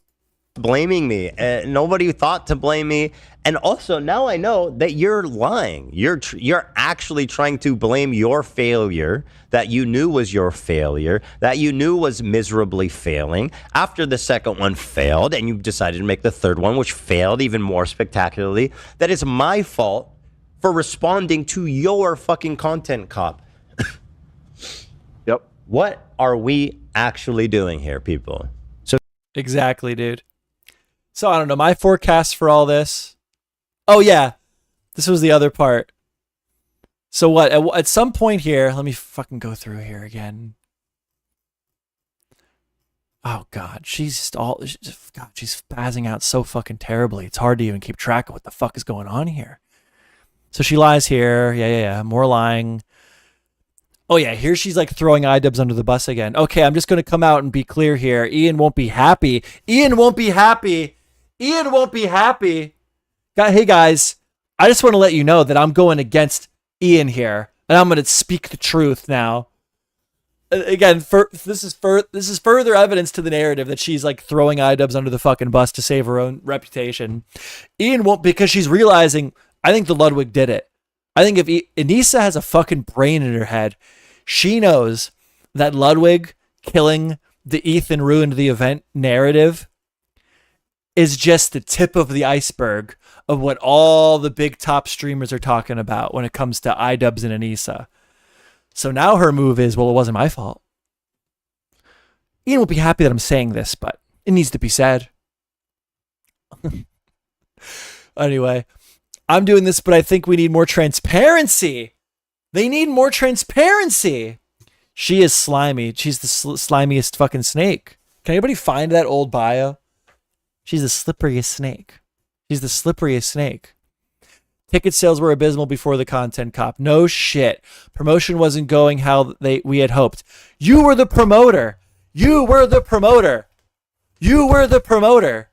Blaming me. Nobody thought to blame me. And also, now I know that you're lying. You're actually trying to blame your failure that you knew was your failure, that you knew was miserably failing. After the second one failed, and you decided to make the third one, which failed even more spectacularly, that is my fault for responding to your fucking content cop. Yep. What are we actually doing here, people? So exactly, dude. So I don't know, my forecast for all this. Oh yeah, this was the other part. So what? At some point here, let me fucking go through here again. Oh God, she's spazzing out so fucking terribly. It's hard to even keep track of what the fuck is going on here. So she lies here. Yeah. More lying. Oh yeah, here she's like throwing idubbbz under the bus again. Okay, I'm just going to come out and be clear here. Ian won't be happy. Ian won't be happy. Ian won't be happy. Hey guys, I just want to let you know that I'm going against Ian here, and I'm going to speak the truth now. Again, this is further evidence to the narrative that she's like throwing idubbbz under the fucking bus to save her own reputation. Ian won't, because she's realizing, I think the Ludwig did it. I think if Anisa has a fucking brain in her head, she knows that Ludwig killing the Ethan ruined the event narrative is just the tip of the iceberg of what all the big top streamers are talking about when it comes to idubbbz and Anisa. So now her move is, well, it wasn't my fault. Ian will be happy that I'm saying this, but it needs to be said. Anyway, I'm doing this, but I think we need more transparency. They need more transparency. She is slimy. She's the slimiest fucking snake. Can anybody find that old bio? She's the slipperiest snake. She's the slipperiest snake. Ticket sales were abysmal before the content cop. No shit. Promotion wasn't going how we had hoped. You were the promoter. You were the promoter. You were the promoter.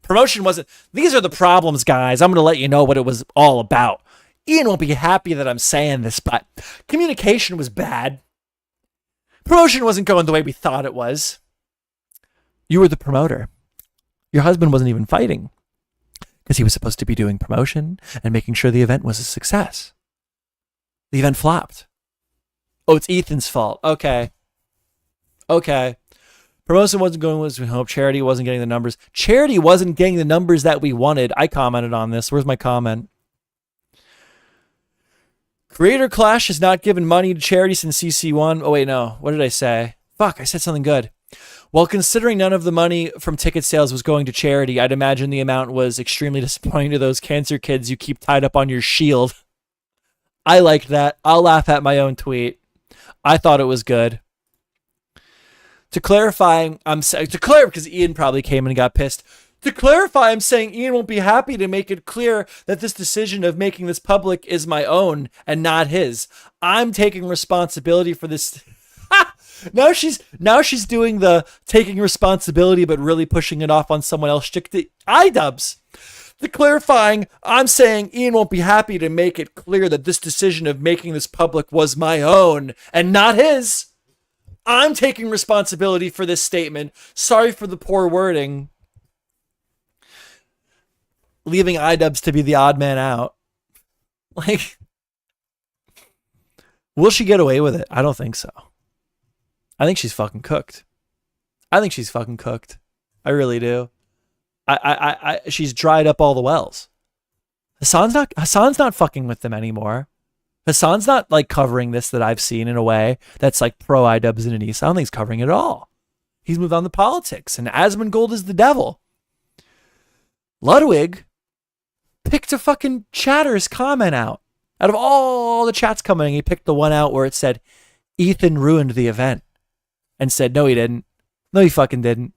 Promotion wasn't. These are the problems, guys. I'm going to let you know what it was all about. Ian won't be happy that I'm saying this, but communication was bad. Promotion wasn't going the way we thought it was. You were the promoter. Your husband wasn't even fighting because he was supposed to be doing promotion and making sure the event was a success. The event flopped. Oh, it's Ethan's fault. Okay. Promotion wasn't going as we hoped. Charity wasn't getting the numbers. Charity wasn't getting the numbers that we wanted. I commented on this. Where's my comment? Creator Clash has not given money to charity since CC1. Oh, wait, no. What did I say? Fuck, I said something good. Well, considering none of the money from ticket sales was going to charity, I'd imagine the amount was extremely disappointing to those cancer kids you keep tied up on your shield. I liked that. I'll laugh at my own tweet. I thought it was good. To clarify, because Ian probably came and got pissed. To clarify, I'm saying Ian won't be happy to make it clear that this decision of making this public is my own and not his. I'm taking responsibility for this. Now she's doing the taking responsibility but really pushing it off on someone else. Stick to idubbbz. To clarifying, I'm saying Ian won't be happy to make it clear that this decision of making this public was my own and not his. I'm taking responsibility for this statement. Sorry for the poor wording. Leaving idubbbz to be the odd man out. Like, will she get away with it? I don't think so. I think she's fucking cooked. I really do. She's dried up all the wells. Hassan's not fucking with them anymore. Hassan's not like covering this that I've seen in a way that's like pro idubbbz and Anisa. I don't think he's covering it at all. He's moved on to politics, and Asmongold is the devil. Ludwig picked a fucking chatter's comment out. Out of all the chats coming, he picked the one out where it said, Ethan ruined the event. And said, no, he didn't. No, he fucking didn't.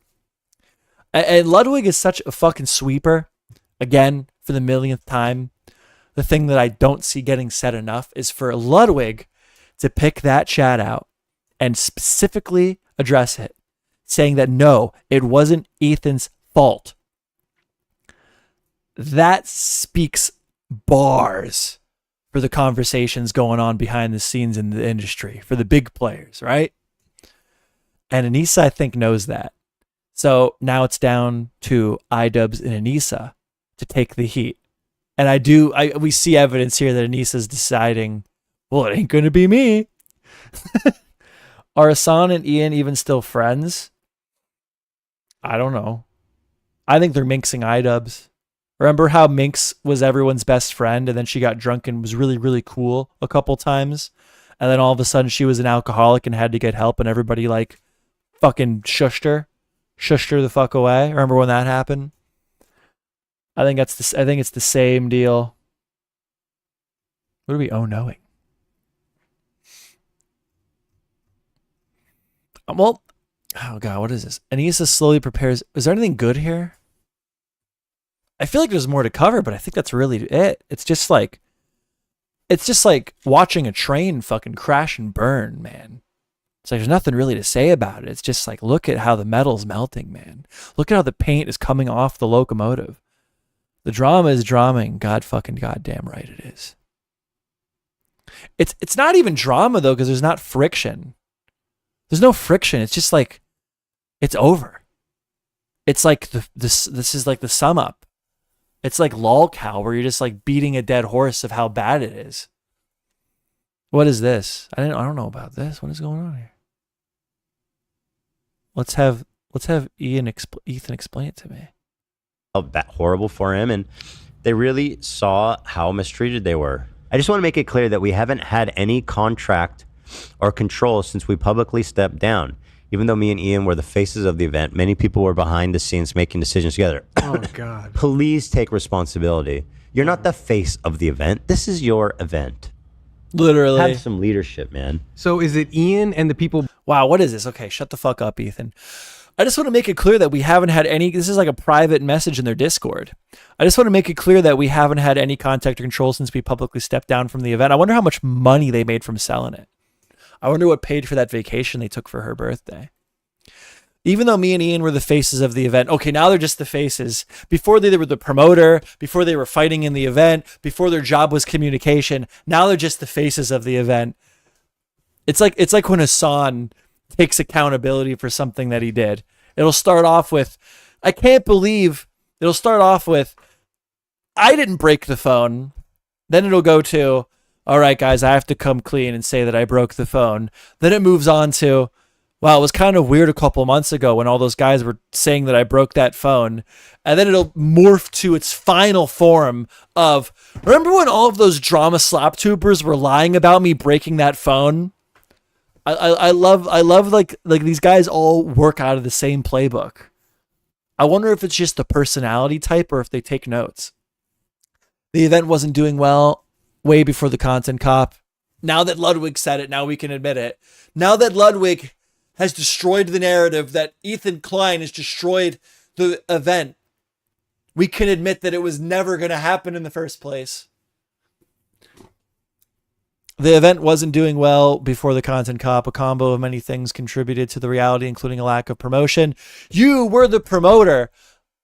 And Ludwig is such a fucking sweeper. Again, for the millionth time. The thing that I don't see getting said enough is for Ludwig to pick that chat out and specifically address it, saying that no, it wasn't Ethan's fault. That speaks bars for the conversations going on behind the scenes in the industry, for the big players, right? And Anisa, I think, knows that. So now it's down to idubbbz and Anisa to take the heat. And we see evidence here that Anisa's deciding, well, it ain't going to be me. Are Hassan and Ian even still friends? I don't know. I think they're minxing idubbbz. Remember how Minx was everyone's best friend and then she got drunk and was really, really cool a couple times? And then all of a sudden she was an alcoholic and had to get help and everybody like fucking shushed her the fuck away. Remember when that happened? I think it's the same deal. What are we knowing? Well, oh God, what is this? Anisa slowly prepares. Is there anything good here? I feel like there's more to cover, but I think that's really it. It's just like watching a train fucking crash and burn, man. It's like there's nothing really to say about it. It's just like, look at how the metal's melting, man. Look at how the paint is coming off the locomotive. The drama is draming. Goddamn right it is. It's not even drama though, because there's not friction. There's no friction. It's just like it's over. It's like this is like the sum up. It's like lolcow, where you're just like beating a dead horse of how bad it is. What is this? I don't know about this. What is going on here? Let's have Ethan explain it to me. That horrible for him, and they really saw how mistreated they were. I just want to make it clear that we haven't had any contract or control since we publicly stepped down. Even though me and Ian were the faces of the event, many people were behind the scenes making decisions together. Oh, God. Please take responsibility. You're not the face of the event. This is your event. Literally. Have some leadership, man. So is it Ian and the people? Wow, what is this? Okay, shut the fuck up, Ethan. I just want to make it clear that we haven't had any, this is like a private message in their Discord. I just want to make it clear that we haven't had any contact or control since we publicly stepped down from the event. I wonder how much money they made from selling it. I wonder what paid for that vacation they took for her birthday. Even though me and Ian were the faces of the event, okay, now they're just the faces. Before they were the promoter, before they were fighting in the event, before their job was communication, now they're just the faces of the event. It's like when Hassan takes accountability for something that he did. It'll start off with, I can't believe, it'll start off with, I didn't break the phone. Then it'll go to, all right, guys, I have to come clean and say that I broke the phone. Then it moves on to, wow, it was kind of weird a couple months ago when all those guys were saying that I broke that phone. And then it'll morph to its final form of, remember when all of those drama slap tubers were lying about me breaking that phone? I love like these guys all work out of the same playbook. I wonder if it's just the personality type or if they take notes. The event wasn't doing well way before the content cop. Now that Ludwig said it, now we can admit it. Now that Ludwig has destroyed the narrative, that Ethan Klein has destroyed the event, we can admit that it was never going to happen in the first place. The event wasn't doing well before the content cop. A combo of many things contributed to the reality, including a lack of promotion. You were the promoter.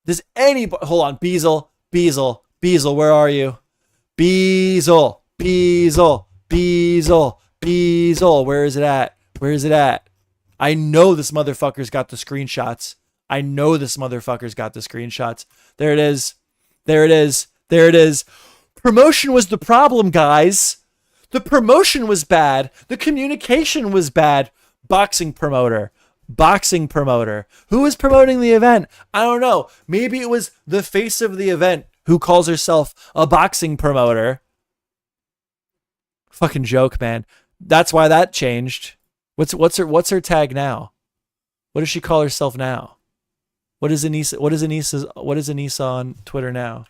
Does anybody... Hold on. Beazle, where are you? Beazle. Where is it at? I know this motherfucker's got the screenshots. There it is. Promotion was the problem, guys. The promotion was bad. The communication was bad. Boxing promoter. Who was promoting the event? I don't know. Maybe it was the face of the event who calls herself a boxing promoter. Fucking joke, man. That's why that changed. What's her tag now? What does she call herself now? What is Anisa on Twitter now?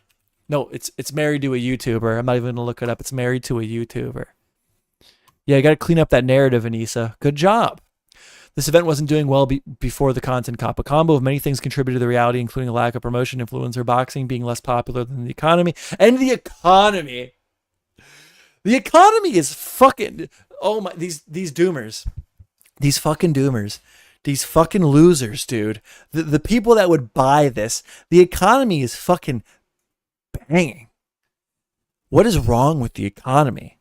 No, it's married to a YouTuber. I'm not even gonna look it up. It's married to a YouTuber. Yeah, you got to clean up that narrative, Anisa. Good job. This event wasn't doing well before the content cop. A combo of many things contributed to the reality, including a lack of promotion, influencer boxing being less popular than the economy, and the economy. The economy is fucking. Oh my, these doomers, these fucking doomers, these fucking losers, dude. The people that would buy this, the economy is fucking banging. What is wrong with the economy?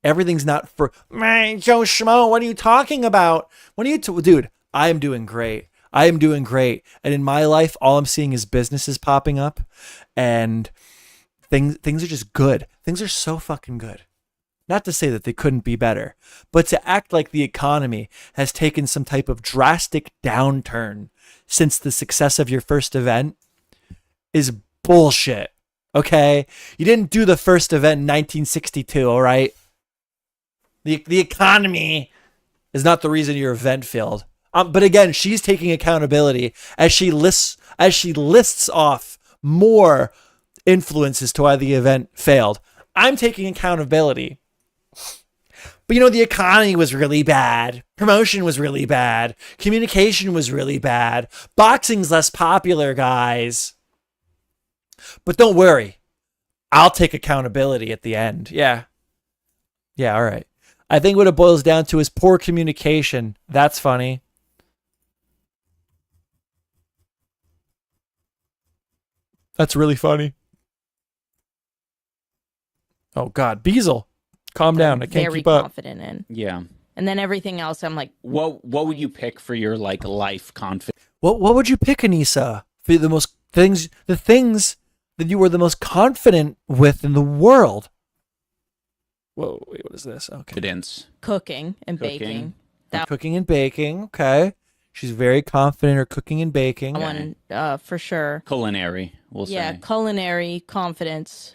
Everything's not for man, Joe Schmo. What are you talking about? What are you, dude? I am doing great. I am doing great. And in my life, all I'm seeing is businesses popping up, and things are just good. Things are so fucking good. Not to say that they couldn't be better, but to act like the economy has taken some type of drastic downturn since the success of your first event is bullshit. Okay? You didn't do the first event in 1962, all right? The economy is not the reason your event failed. But again, she's taking accountability as she lists off more influences to why the event failed. I'm taking accountability. But the economy was really bad. Promotion was really bad. Communication was really bad. Boxing's less popular, guys. But don't worry. I'll take accountability at the end. Yeah. Yeah, all right. I think what it boils down to is poor communication. That's funny. That's really funny. Oh, God. Beazle. Calm down. I can't keep up. Very confident in. Yeah. And then everything else, I'm like, What would you pick for your life confidence? What would you pick, Anisa? For the things that you were the most confident with in the world? Whoa, wait, what is this? Okay. Confidence. cooking and baking. Cooking and baking, okay. She's very confident in her cooking and baking. One, for sure. Culinary, we'll Yeah, say. culinary confidence.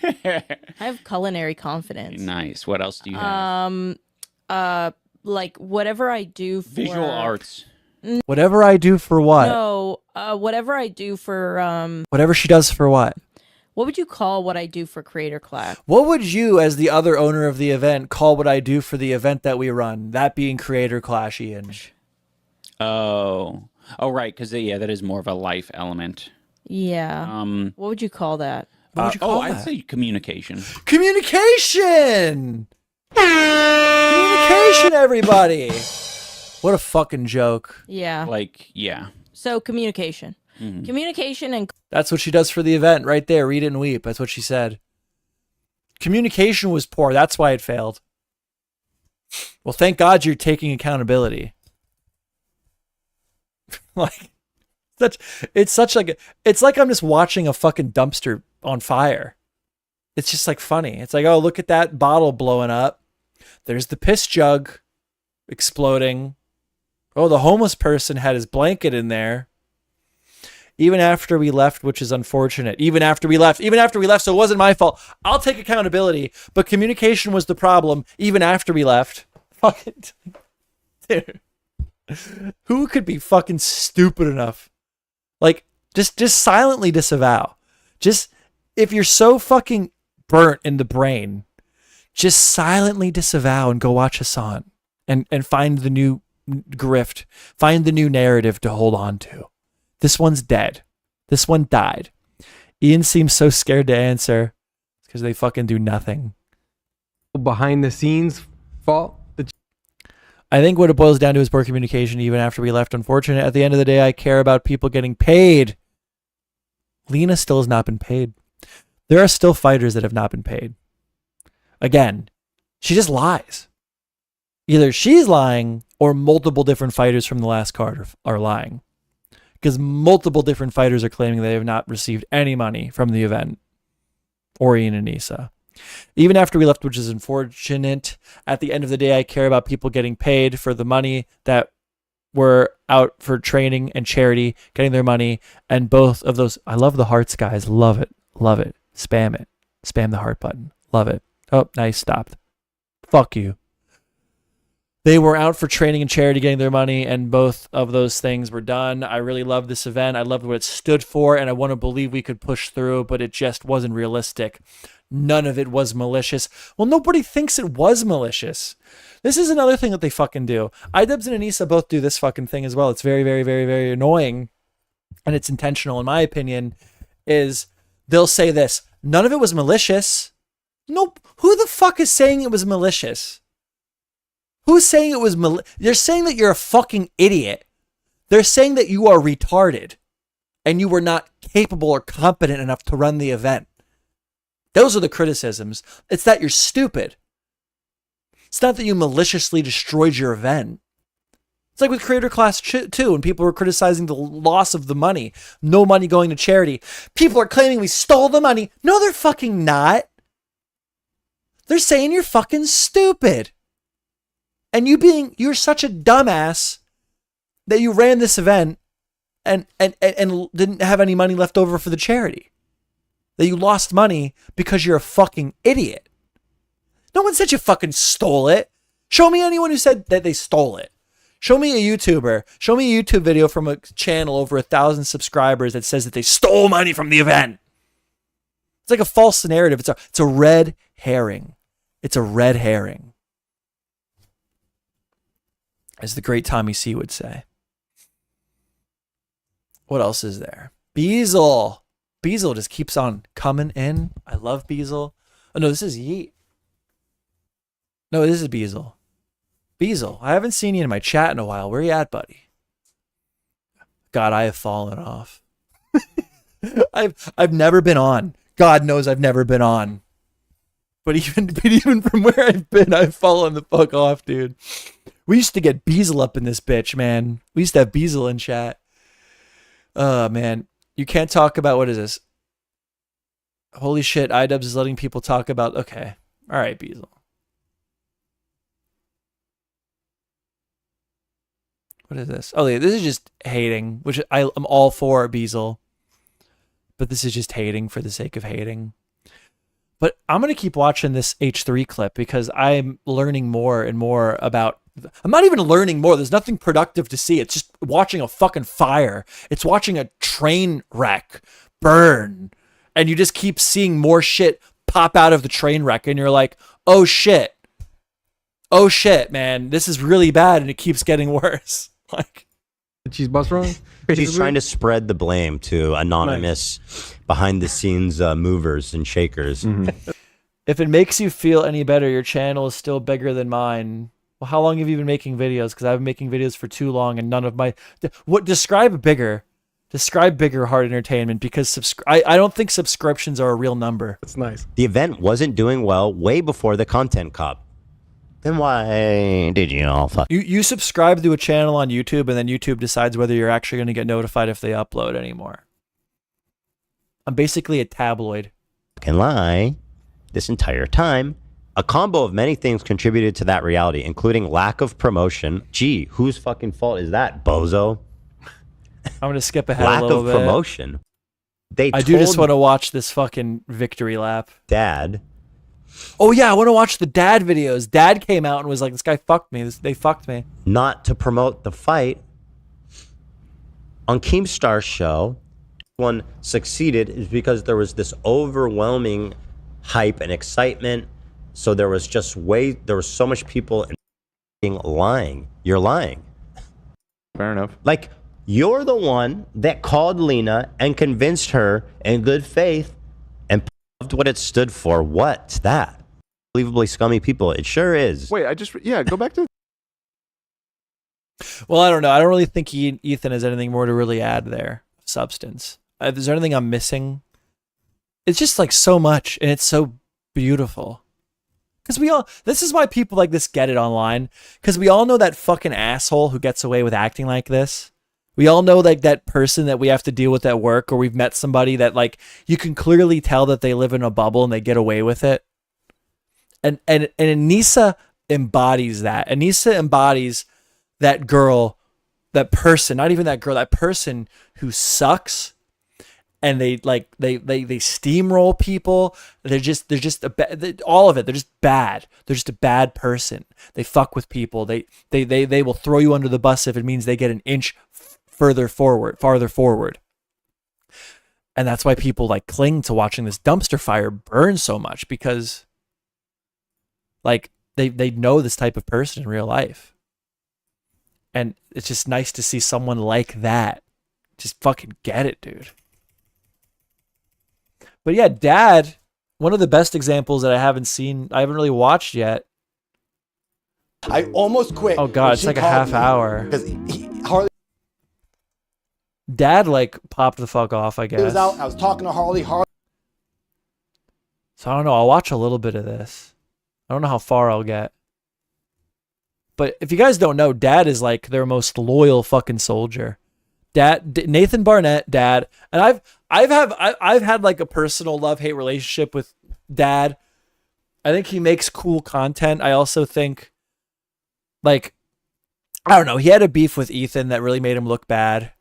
I have culinary confidence. Nice. What else do you have? Like whatever I do for Visual arts. Whatever I do for what? No, whatever I do for Whatever she does for what? what would you call what I do for Creator Class? What would you, as the other owner of the event, call what I do for the event that we run? That being Creator Clash, Ian. Oh, right, because that is more of a life element. Yeah. What would you call that? What would you call I'd that? say communication. Communication! Communication, everybody! What a fucking joke. Yeah. Yeah. So communication. Mm-hmm. Communication and That's what she does for the event right there. Read it and weep. That's what she said. Communication was poor. That's why it failed. Well, thank God you're taking accountability. It's like I'm just watching a fucking dumpster on fire. It's just like funny. It's like, oh, look at that bottle blowing up. There's the piss jug exploding. Oh, the homeless person had his blanket in there. Even after we left, which is unfortunate. Even after we left, so it wasn't my fault. I'll take accountability, but communication was the problem even after we left. Fucking dude. Who could be fucking stupid enough? Like, just silently disavow. Just, if you're so fucking burnt in the brain, just silently disavow and go watch Hassan and find the new grift, find the new narrative to hold on to. This one's dead. This one died. Ian seems so scared to answer because they fucking do nothing. Behind the scenes fault. I think what it boils down to is poor communication even after we left. Unfortunate. At the end of the day, I care about people getting paid. Lena still has not been paid. There are still fighters that have not been paid. Again, she just lies. Either she's lying or multiple different fighters from the last card are lying. Because multiple different fighters are claiming they have not received any money from the event. Or Ian and Anisa. Even after we left, which is unfortunate, at the end of the day, I care about people getting paid for the money that were out for training and charity, getting their money. And both of those, I love the hearts, guys. Love it. Love it. Spam it. Spam the heart button. Love it. Oh, nice. Stopped. Fuck you. They were out for training and charity, getting their money, and both of those things were done. I really loved this event. I loved what it stood for, and I want to believe we could push through, but it just wasn't realistic. None of it was malicious. Well, nobody thinks it was malicious. This is another thing that they fucking do. idubbbz and Anisa both do this fucking thing as well. It's very, very, very, very annoying, and it's intentional, in my opinion, is they'll say this. None of it was malicious. Nope. Who the fuck is saying it was malicious? Who's saying it was They're saying that you're a fucking idiot. They're saying that you are retarded and you were not capable or competent enough to run the event. Those are the criticisms. It's that you're stupid. It's not that you maliciously destroyed your event. It's like with Creator Class 2, when people were criticizing the loss of the money. No money going to charity. People are claiming we stole the money. No, they're fucking not. They're saying you're fucking stupid. And you're such a dumbass that you ran this event and didn't have any money left over for the charity. That you lost money because you're a fucking idiot. No one said you fucking stole it. Show me anyone who said that they stole it. Show me a YouTuber. Show me a YouTube video from a channel over 1,000 subscribers that says that they stole money from the event. It's like a false narrative. It's a red herring. It's a red herring. As the great Tommy C would say. What else is there? Beazle. Beazle just keeps on coming in. I love Beazle. Oh, no, this is Yeet. No, this is Beazle. Beazle, I haven't seen you in my chat in a while. Where you at, buddy? God, I have fallen off. I've never been on. God knows I've never been on. But even from where I've been, I've fallen the fuck off, dude. We used to get Beazle up in this bitch, man. We used to have Beazle in chat. Oh, man. You can't talk about, what is this? Holy shit, idubbbz is letting people talk about, okay. All right, Beazle. What is this? Oh, yeah, this is just hating, which I'm all for, Beazle. But this is just hating for the sake of hating. But I'm going to keep watching this H3 clip because I'm learning more and more about... I'm not even learning more. There's nothing productive to see. It's just watching a fucking fire. It's watching a train wreck burn. And you just keep seeing more shit pop out of the train wreck. And you're like, oh shit. Oh shit, man. This is really bad. And it keeps getting worse. Like, did she bust wrong? She's trying to spread the blame to anonymous behind the scenes movers and shakers. Mm-hmm. If it makes you feel any better, your channel is still bigger than mine. Well, how long have you been making videos? Because I've been making videos for too long, and none of my... Describe bigger Heart Entertainment, because I don't think subscriptions are a real number. That's nice. The event wasn't doing well way before the content cop. Then why did you all fuck? You subscribe to a channel on YouTube, and then YouTube decides whether you're actually going to get notified if they upload anymore. I'm basically a tabloid. Can lie. This entire time, a combo of many things contributed to that reality, including lack of promotion. Gee, whose fucking fault is that, bozo? I'm going to skip ahead a little bit. Lack of promotion. I do just want to watch this fucking victory lap. Dad. Oh yeah, I want to watch the dad videos. Dad came out and was like, this guy fucked me. They fucked me. Not to promote the fight. On Keemstar's show, one succeeded is because there was this overwhelming hype and excitement. So there was so much people lying. You're lying. Fair enough. Like, you're the one that called Lena and convinced her in good faith and loved what it stood for. What's that? Unbelievably scummy people. It sure is. Wait, go back to... Well, I don't know. I don't really think Ethan has anything more to really add there. Substance. Is there anything I'm missing? It's just like so much, and it's so beautiful. Because this is why people like this get it online. Because we all know that fucking asshole who gets away with acting like this. We all know like that person that we have to deal with at work, or we've met somebody that like you can clearly tell that they live in a bubble and they get away with it. And Anisa embodies that. Anisa embodies that girl, that person, not even that girl, that person who sucks. And they steamroll people. They're just all of it. They're just bad. They're just a bad person. They fuck with people. They will throw you under the bus if it means they get an inch farther forward. And that's why people like cling to watching this dumpster fire burn so much, because like they know this type of person in real life. And it's just nice to see someone like that just fucking get it, dude. But yeah, Dad one of the best examples that I haven't really watched yet. I almost quit. Oh God, it's like a half hour. Because Harley Dad like popped the fuck off, I guess. was out. I was talking to Harley. So I don't know. I'll watch a little bit of this. I don't know how far I'll get. But if you guys don't know, Dad is like their most loyal fucking soldier. Nathan Barnett, Dad, and I've had like a personal love-hate relationship with Dad. I think he makes cool content. I also think, like, I don't know, he had a beef with Ethan that really made him look bad.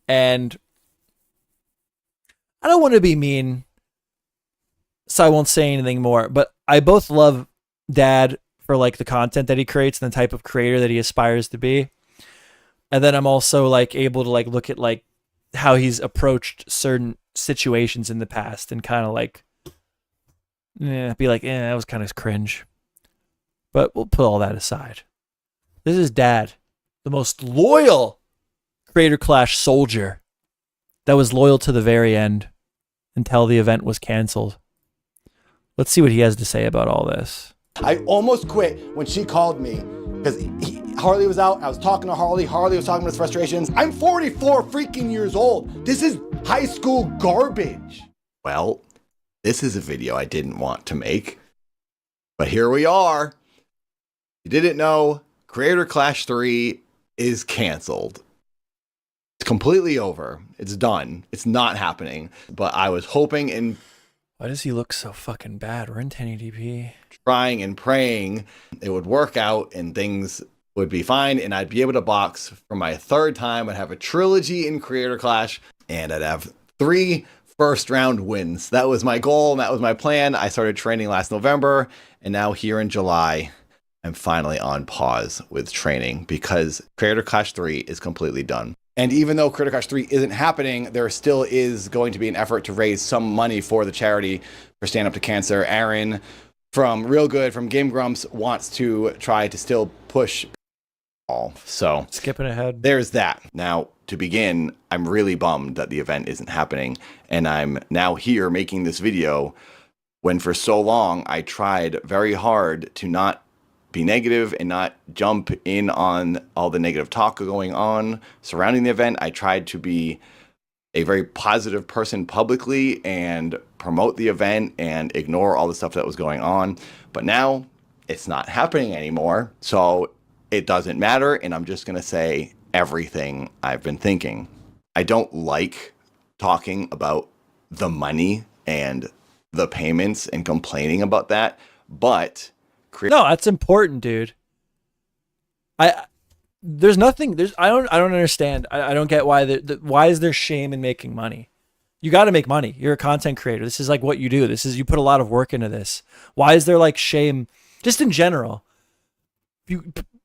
And I don't want to be mean, so I won't say anything more, but I both love Dad for like the content that he creates and the type of creator that he aspires to be. And then I'm also like able to like look at like how he's approached certain situations in the past and kind of like be like, that was kind of cringe. But we'll put all that aside. This is Dad, the most loyal Creator Clash soldier that was loyal to the very end until the event was canceled. Let's see what he has to say about all this. I almost quit when she called me because Harley was out. I was talking to Harley. Harley was talking about his frustrations. I'm 44 freaking years old. This is high school garbage. Well, this is a video I didn't want to make, but here we are. You didn't know, Creator Clash 3 is canceled. It's completely over. It's done. It's not happening. But I was hoping and why does he look so fucking bad? We're in 1080p. Trying and praying it would work out and things would be fine and I'd be able to box for my third time. I'd have a trilogy in Creator Clash and I'd have 3 first round wins. That was my goal and that was my plan. I started training last November and now here in July, I'm finally on pause with training because Creator Clash 3 is completely done. And even though Creator Clash 3 isn't happening, there still is going to be an effort to raise some money for the charity for Stand Up to Cancer. Aaron from Real Good, from Game Grumps, wants to try to still push all. So skipping ahead. There's that. Now, to begin, I'm really bummed that the event isn't happening. And I'm now here making this video when for so long I tried very hard to not be negative and not jump in on all the negative talk going on surrounding the event. I tried to be a very positive person publicly and promote the event and ignore all the stuff that was going on. But now it's not happening anymore. So it doesn't matter. And I'm just going to say everything I've been thinking. I don't like talking about the money and the payments and complaining about that, but no, that's important, dude. There's nothing. I don't understand. I don't get why. Why is there shame in making money? You got to make money. You're a content creator. This is like what you do. You put a lot of work into this. Why is there like shame? Just in general,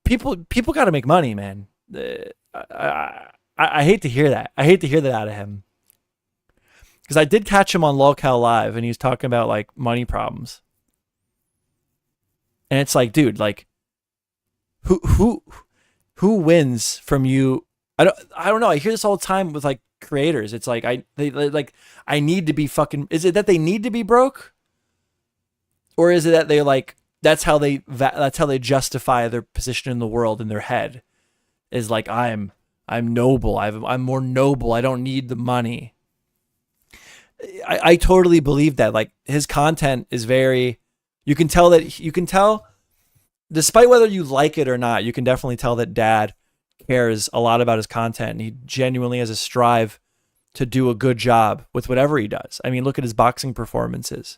people got to make money, man. I hate to hear that. I hate to hear that out of him. Because I did catch him on LolCal Live, and he was talking about like money problems. And it's like, dude, like, who wins from you? I don't know. I hear this all the time with like creators. It's like I need to be fucking. Is it that they need to be broke, or is it that they like that's how they justify their position in the world in their head? Is like I'm noble. I'm more noble. I don't need the money. I totally believe that. Like his content is very. You can tell, despite whether you like it or not, you can definitely tell that Dad cares a lot about his content and he genuinely has a strive to do a good job with whatever he does. I mean, look at his boxing performances.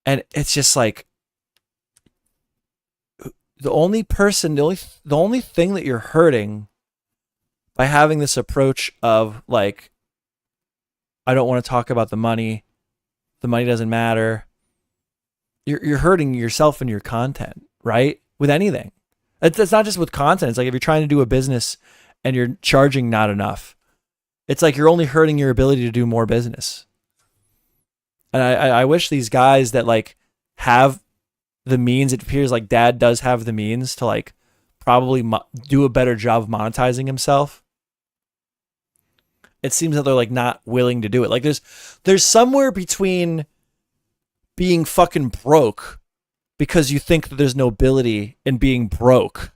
And it's just like the only thing that you're hurting by having this approach of like, I don't want to talk about the money. The money doesn't matter. You're hurting yourself and your content, right? With anything. It's not just with content. It's like if you're trying to do a business and you're charging not enough, it's like you're only hurting your ability to do more business. And I wish these guys that like have the means, it appears like Dad does have the means to like probably do a better job of monetizing himself. it seems that they're like not willing to do it. Like there's somewhere between being fucking broke because you think that there's nobility in being broke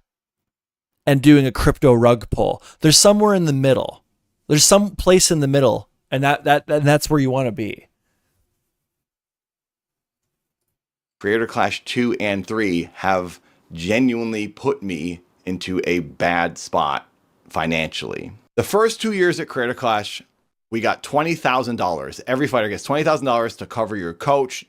and doing a crypto rug pull. There's somewhere in the middle. There's some place in the middle, and that's where you want to be. Creator Clash 2 and 3 have genuinely put me into a bad spot financially. The first 2 years at Creator Clash, we got $20,000. Every fighter gets $20,000 to cover your coach,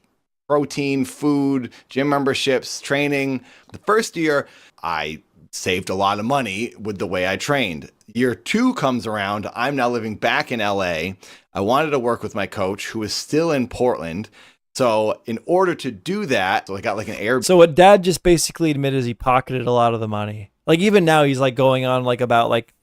protein, food, gym memberships, training. The first year, I saved a lot of money with the way I trained. Year 2 comes around. I'm now living back in LA. I wanted to work with my coach who is still in Portland. So in order to do that, so I got like an air. So what Dad just basically admitted is he pocketed a lot of the money. Like even now he's like going on like about like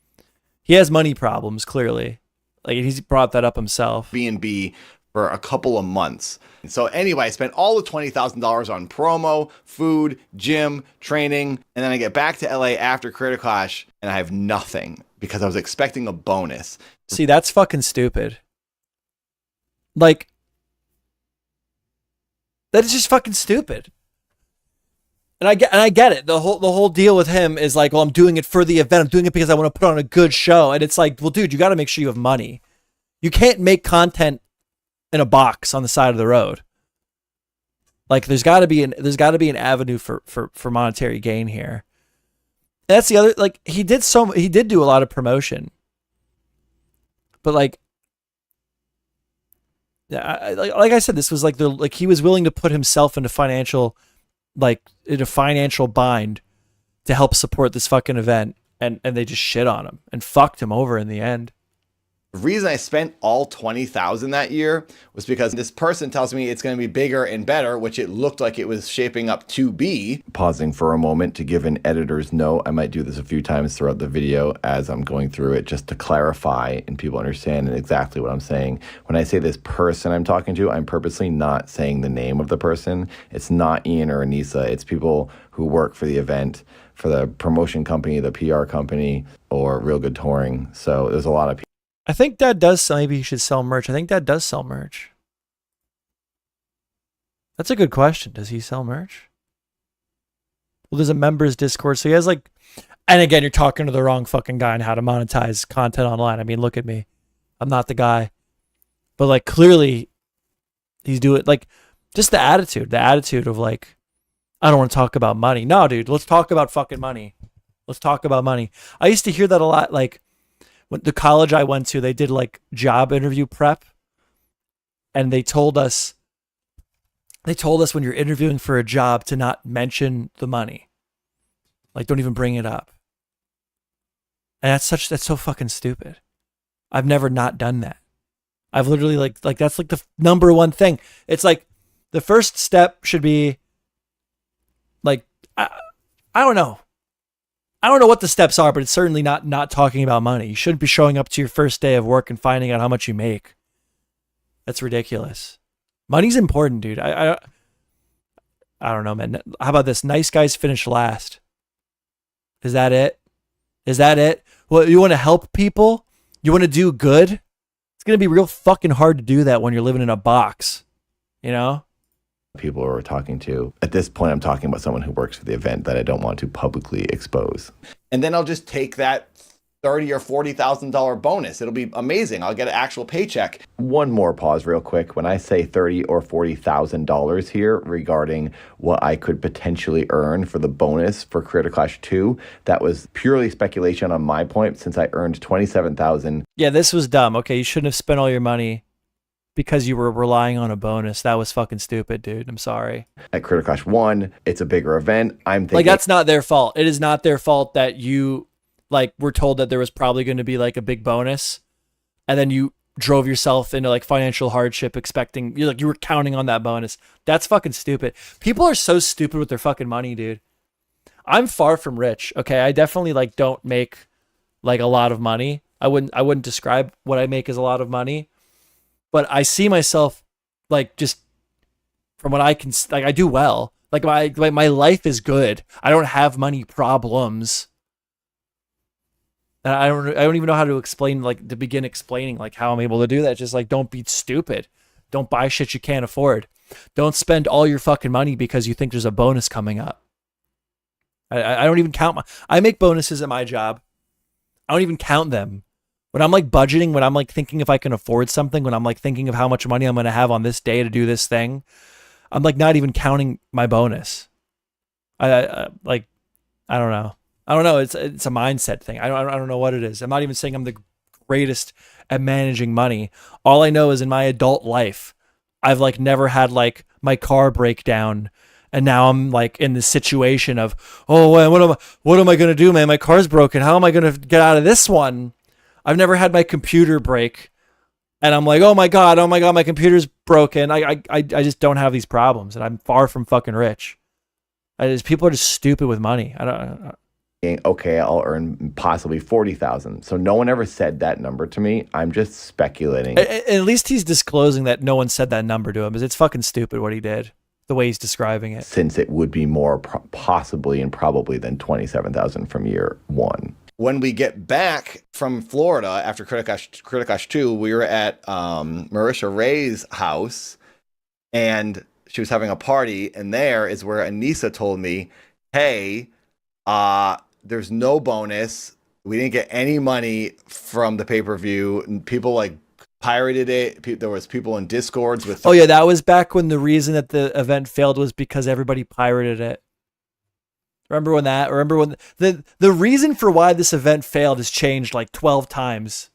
he has money problems clearly. Like he's brought that up himself. B&B for a couple of months. And so anyway, I spent all the $20,000 on promo, food, gym, training, and then I get back to LA after Creator Clash and I have nothing because I was expecting a bonus. See, that's fucking stupid. Like that is just fucking stupid. And I get it. The whole deal with him is like, well, I'm doing it for the event. I'm doing it because I want to put on a good show. And it's like, well, dude, you got to make sure you have money. You can't make content in a box on the side of the road. Like there's got to be an avenue for monetary gain here. And that's the other, like he did do a lot of promotion. But like yeah, like I said, this was like he was willing to put himself into financial bind to help support this fucking event, and they just shit on him and fucked him over in the end. The reason I spent all $20,000 that year was because this person tells me it's going to be bigger and better, which it looked like it was shaping up to be. Pausing for a moment to give an editor's note. I might do this a few times throughout the video as I'm going through it just to clarify and people understand exactly what I'm saying. When I say this person I'm talking to, I'm purposely not saying the name of the person. It's not Ian or Anisa. It's people who work for the event, for the promotion company, the PR company, or Real Good Touring. So there's a lot of people. I think Dad does. Maybe he should sell merch. I think Dad does sell merch. That's a good question. Does he sell merch? Well, there's a members Discord, so he has like. And again, you're talking to the wrong fucking guy on how to monetize content online. I mean, look at me. I'm not the guy. But like, clearly, he's doing like just the attitude of like, I don't want to talk about money. No, dude, let's talk about fucking money. Let's talk about money. I used to hear that a lot. Like. The college I went to, they did like job interview prep, and they told us when you're interviewing for a job to not mention the money. Like, don't even bring it up. And that's so fucking stupid. I've never not done that. I've literally like that's like the number one thing. It's like the first step should be like, I don't know. I don't know what the steps are, but it's certainly not talking about money. You shouldn't be showing up to your first day of work and finding out how much you make. That's ridiculous. Money's important, dude. I don't know, man. How about this? Nice guys finish last. Is that it? Is that it? Well, you want to help people? You want to do good? It's going to be real fucking hard to do that when you're living in a box, you know? People we're talking to. At this point, I'm talking about someone who works for the event that I don't want to publicly expose. And then I'll just take that $30,000 or $40,000 bonus. It'll be amazing. I'll get an actual paycheck. One more pause real quick. When I say $30,000 or $40,000 here regarding what I could potentially earn for the bonus for Creator Clash 2, that was purely speculation on my point since I earned $27,000. Yeah, this was dumb. Okay, you shouldn't have spent all your money because you were relying on a bonus. That was fucking stupid, dude. I'm sorry. At Creator Clash 1, it's a bigger event. I'm thinking, like, that's not their fault. It is not their fault that you like were told that there was probably going to be like a big bonus, and then you drove yourself into like financial hardship expecting you were counting on that bonus. That's fucking stupid. People are so stupid with their fucking money, dude. I'm far from rich. Okay, I definitely like don't make like a lot of money. I wouldn't describe what I make as a lot of money. But I see myself like just from what I can, like I do well. Like my life is good. I don't have money problems. And I don't even know how to explain, like, to begin explaining, like, how I'm able to do that. It's just like, don't be stupid. Don't buy shit you can't afford. Don't spend all your fucking money because you think there's a bonus coming up. I don't even count I make bonuses at my job. I don't even count them. When I'm like budgeting, when I'm like thinking if I can afford something, when I'm like thinking of how much money I'm going to have on this day to do this thing, I'm like not even counting my bonus. I don't know. It's a mindset thing. I don't know what it is. I'm not even saying I'm the greatest at managing money. All I know is in my adult life, I've like never had like my car break down, and now I'm like in this situation of, oh, what am I going to do, man? My car's broken. How am I going to get out of this one? I've never had my computer break, and I'm like, oh my god, my computer's broken. I just don't have these problems, and I'm far from fucking rich. People are just stupid with money. I don't. Okay, I'll earn possibly 40,000. So no one ever said that number to me. I'm just speculating. At least he's disclosing that no one said that number to him, because it's fucking stupid what he did, the way he's describing it. Since it would be more possibly and probably than 27,000 from year one. When we get back from Florida after Criticash 2, we were at Marisha Ray's house, and she was having a party, and there is where Anisa told me, hey, there's no bonus. We didn't get any money from the pay-per-view, and people like pirated it. There was people in Discords with... Oh yeah, that was back when the reason that the event failed was because everybody pirated it. Remember when the reason for why this event failed has changed like 12 times.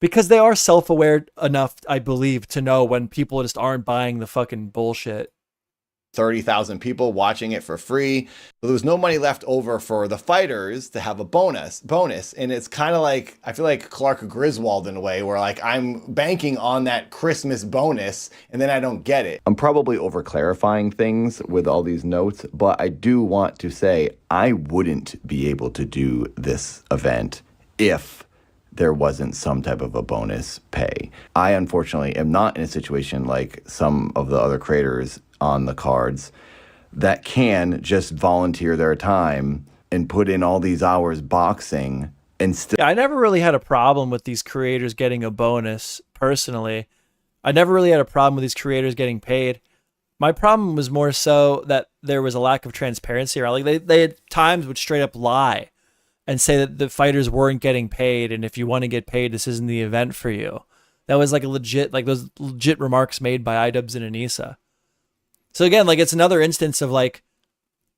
Because they are self-aware enough, I believe, to know when people just aren't buying the fucking bullshit. 30,000 people watching it for free. So there was no money left over for the fighters to have a bonus. And it's kind of like, I feel like Clark Griswold in a way, where like I'm banking on that Christmas bonus and then I don't get it. I'm probably over clarifying things with all these notes, but I do want to say I wouldn't be able to do this event if there wasn't some type of a bonus pay. I unfortunately am not in a situation like some of the other creators on the cards that can just volunteer their time and put in all these hours boxing and still... Yeah, I never really had a problem with these creators getting a bonus, personally. I never really had a problem with these creators getting paid. My problem was more so that there was a lack of transparency around. Like they at times would straight up lie and say that the fighters weren't getting paid, and if you want to get paid, this isn't the event for you. That was like those legit remarks made by idubbbz and Anisa. So again, like it's another instance of like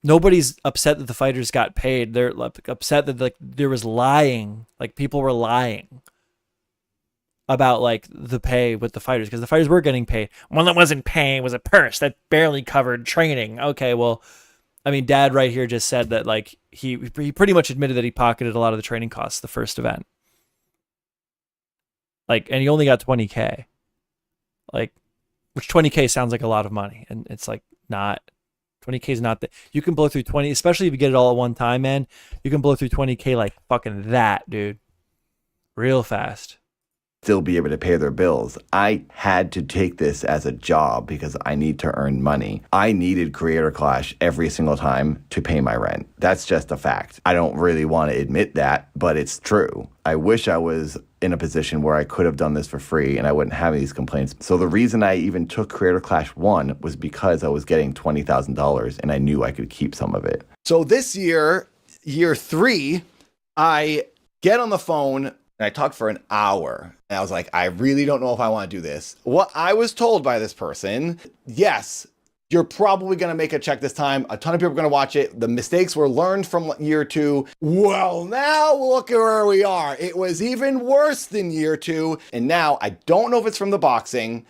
nobody's upset that the fighters got paid. They're upset that like there was lying, like people were lying about like the pay with the fighters, because the fighters were getting paid. One that wasn't paying was a purse that barely covered training. Okay, well, I mean, Dad right here just said that like he pretty much admitted that he pocketed a lot of the training costs the first event. Like, and he only got 20K. Like, which 20K sounds like a lot of money, and it's like not. 20K is not that. You can blow through 20, especially if you get it all at one time, man. You can blow through 20K like fucking that, dude. Real fast. Still be able to pay their bills. I had to take this as a job because I need to earn money. I needed Creator Clash every single time to pay my rent. That's just a fact. I don't really want to admit that, but it's true. I wish I was in a position where I could have done this for free and I wouldn't have these complaints. So the reason I even took Creator Clash 1 was because I was getting $20,000 and I knew I could keep some of it. So this year, year 3, I get on the phone and I talked for an hour. And I was like, I really don't know if I want to do this. What I was told by this person, yes, you're probably going to make a check this time. A ton of people are going to watch it. The mistakes were learned from year 2. Well, now look at where we are. It was even worse than year 2. And now I don't know if it's from the boxing,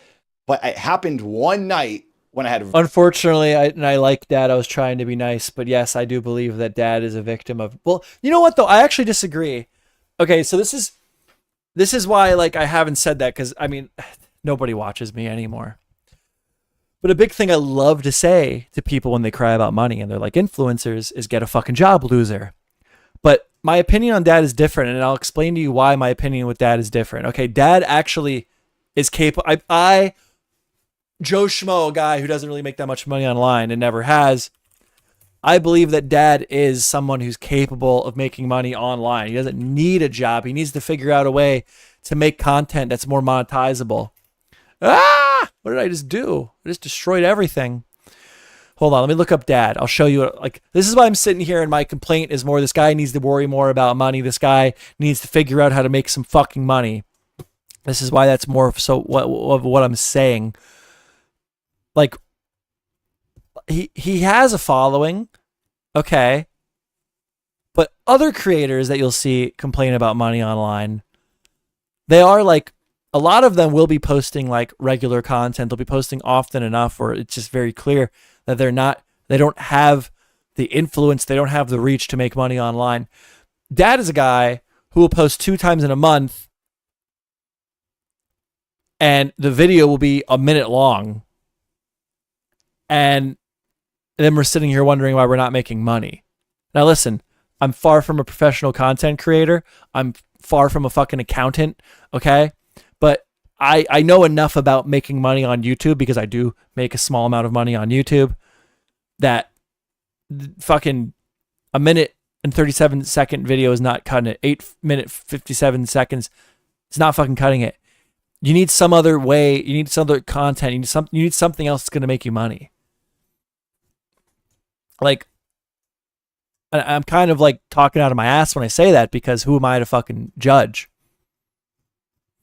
but it happened one night when I had... Unfortunately, I like Dad. I was trying to be nice, but yes, I do believe that Dad is a victim of... Well, you know what, though? I actually disagree. Okay, so this is why, like, I haven't said that, because, I mean, nobody watches me anymore. But a big thing I love to say to people when they cry about money and they're like influencers is get a fucking job, loser. But my opinion on Dad is different, and I'll explain to you why my opinion with Dad is different. Okay, Dad actually is capable. Joe Schmo, a guy who doesn't really make that much money online and never has, I believe that Dad is someone who's capable of making money online. He doesn't need a job. He needs to figure out a way to make content that's more monetizable. What did I just do? I just destroyed everything. Hold on, let me look up Dad. I'll show you. Like, this is why I'm sitting here, and my complaint is more, this guy needs to worry more about money. This guy needs to figure out how to make some fucking money. This is why that's more so what I'm saying. Like, he has a following, okay, but other creators that you'll see complain about money online, they are like, a lot of them will be posting like regular content. They'll be posting often enough where it's just very clear that they don't have the influence, they don't have the reach to make money online. Dad is a guy who will post 2 times in a month, and the video will be a minute long. And then we're sitting here wondering why we're not making money. Now listen, I'm far from a professional content creator. I'm far from a fucking accountant, okay? But I know enough about making money on YouTube, because I do make a small amount of money on YouTube, that fucking a minute and 37-second video is not cutting it. 8-minute 57 seconds, it's not fucking cutting it. You need some other way. You need some other content. You need something else that's going to make you money. Like, I'm kind of like talking out of my ass when I say that, because who am I to fucking judge?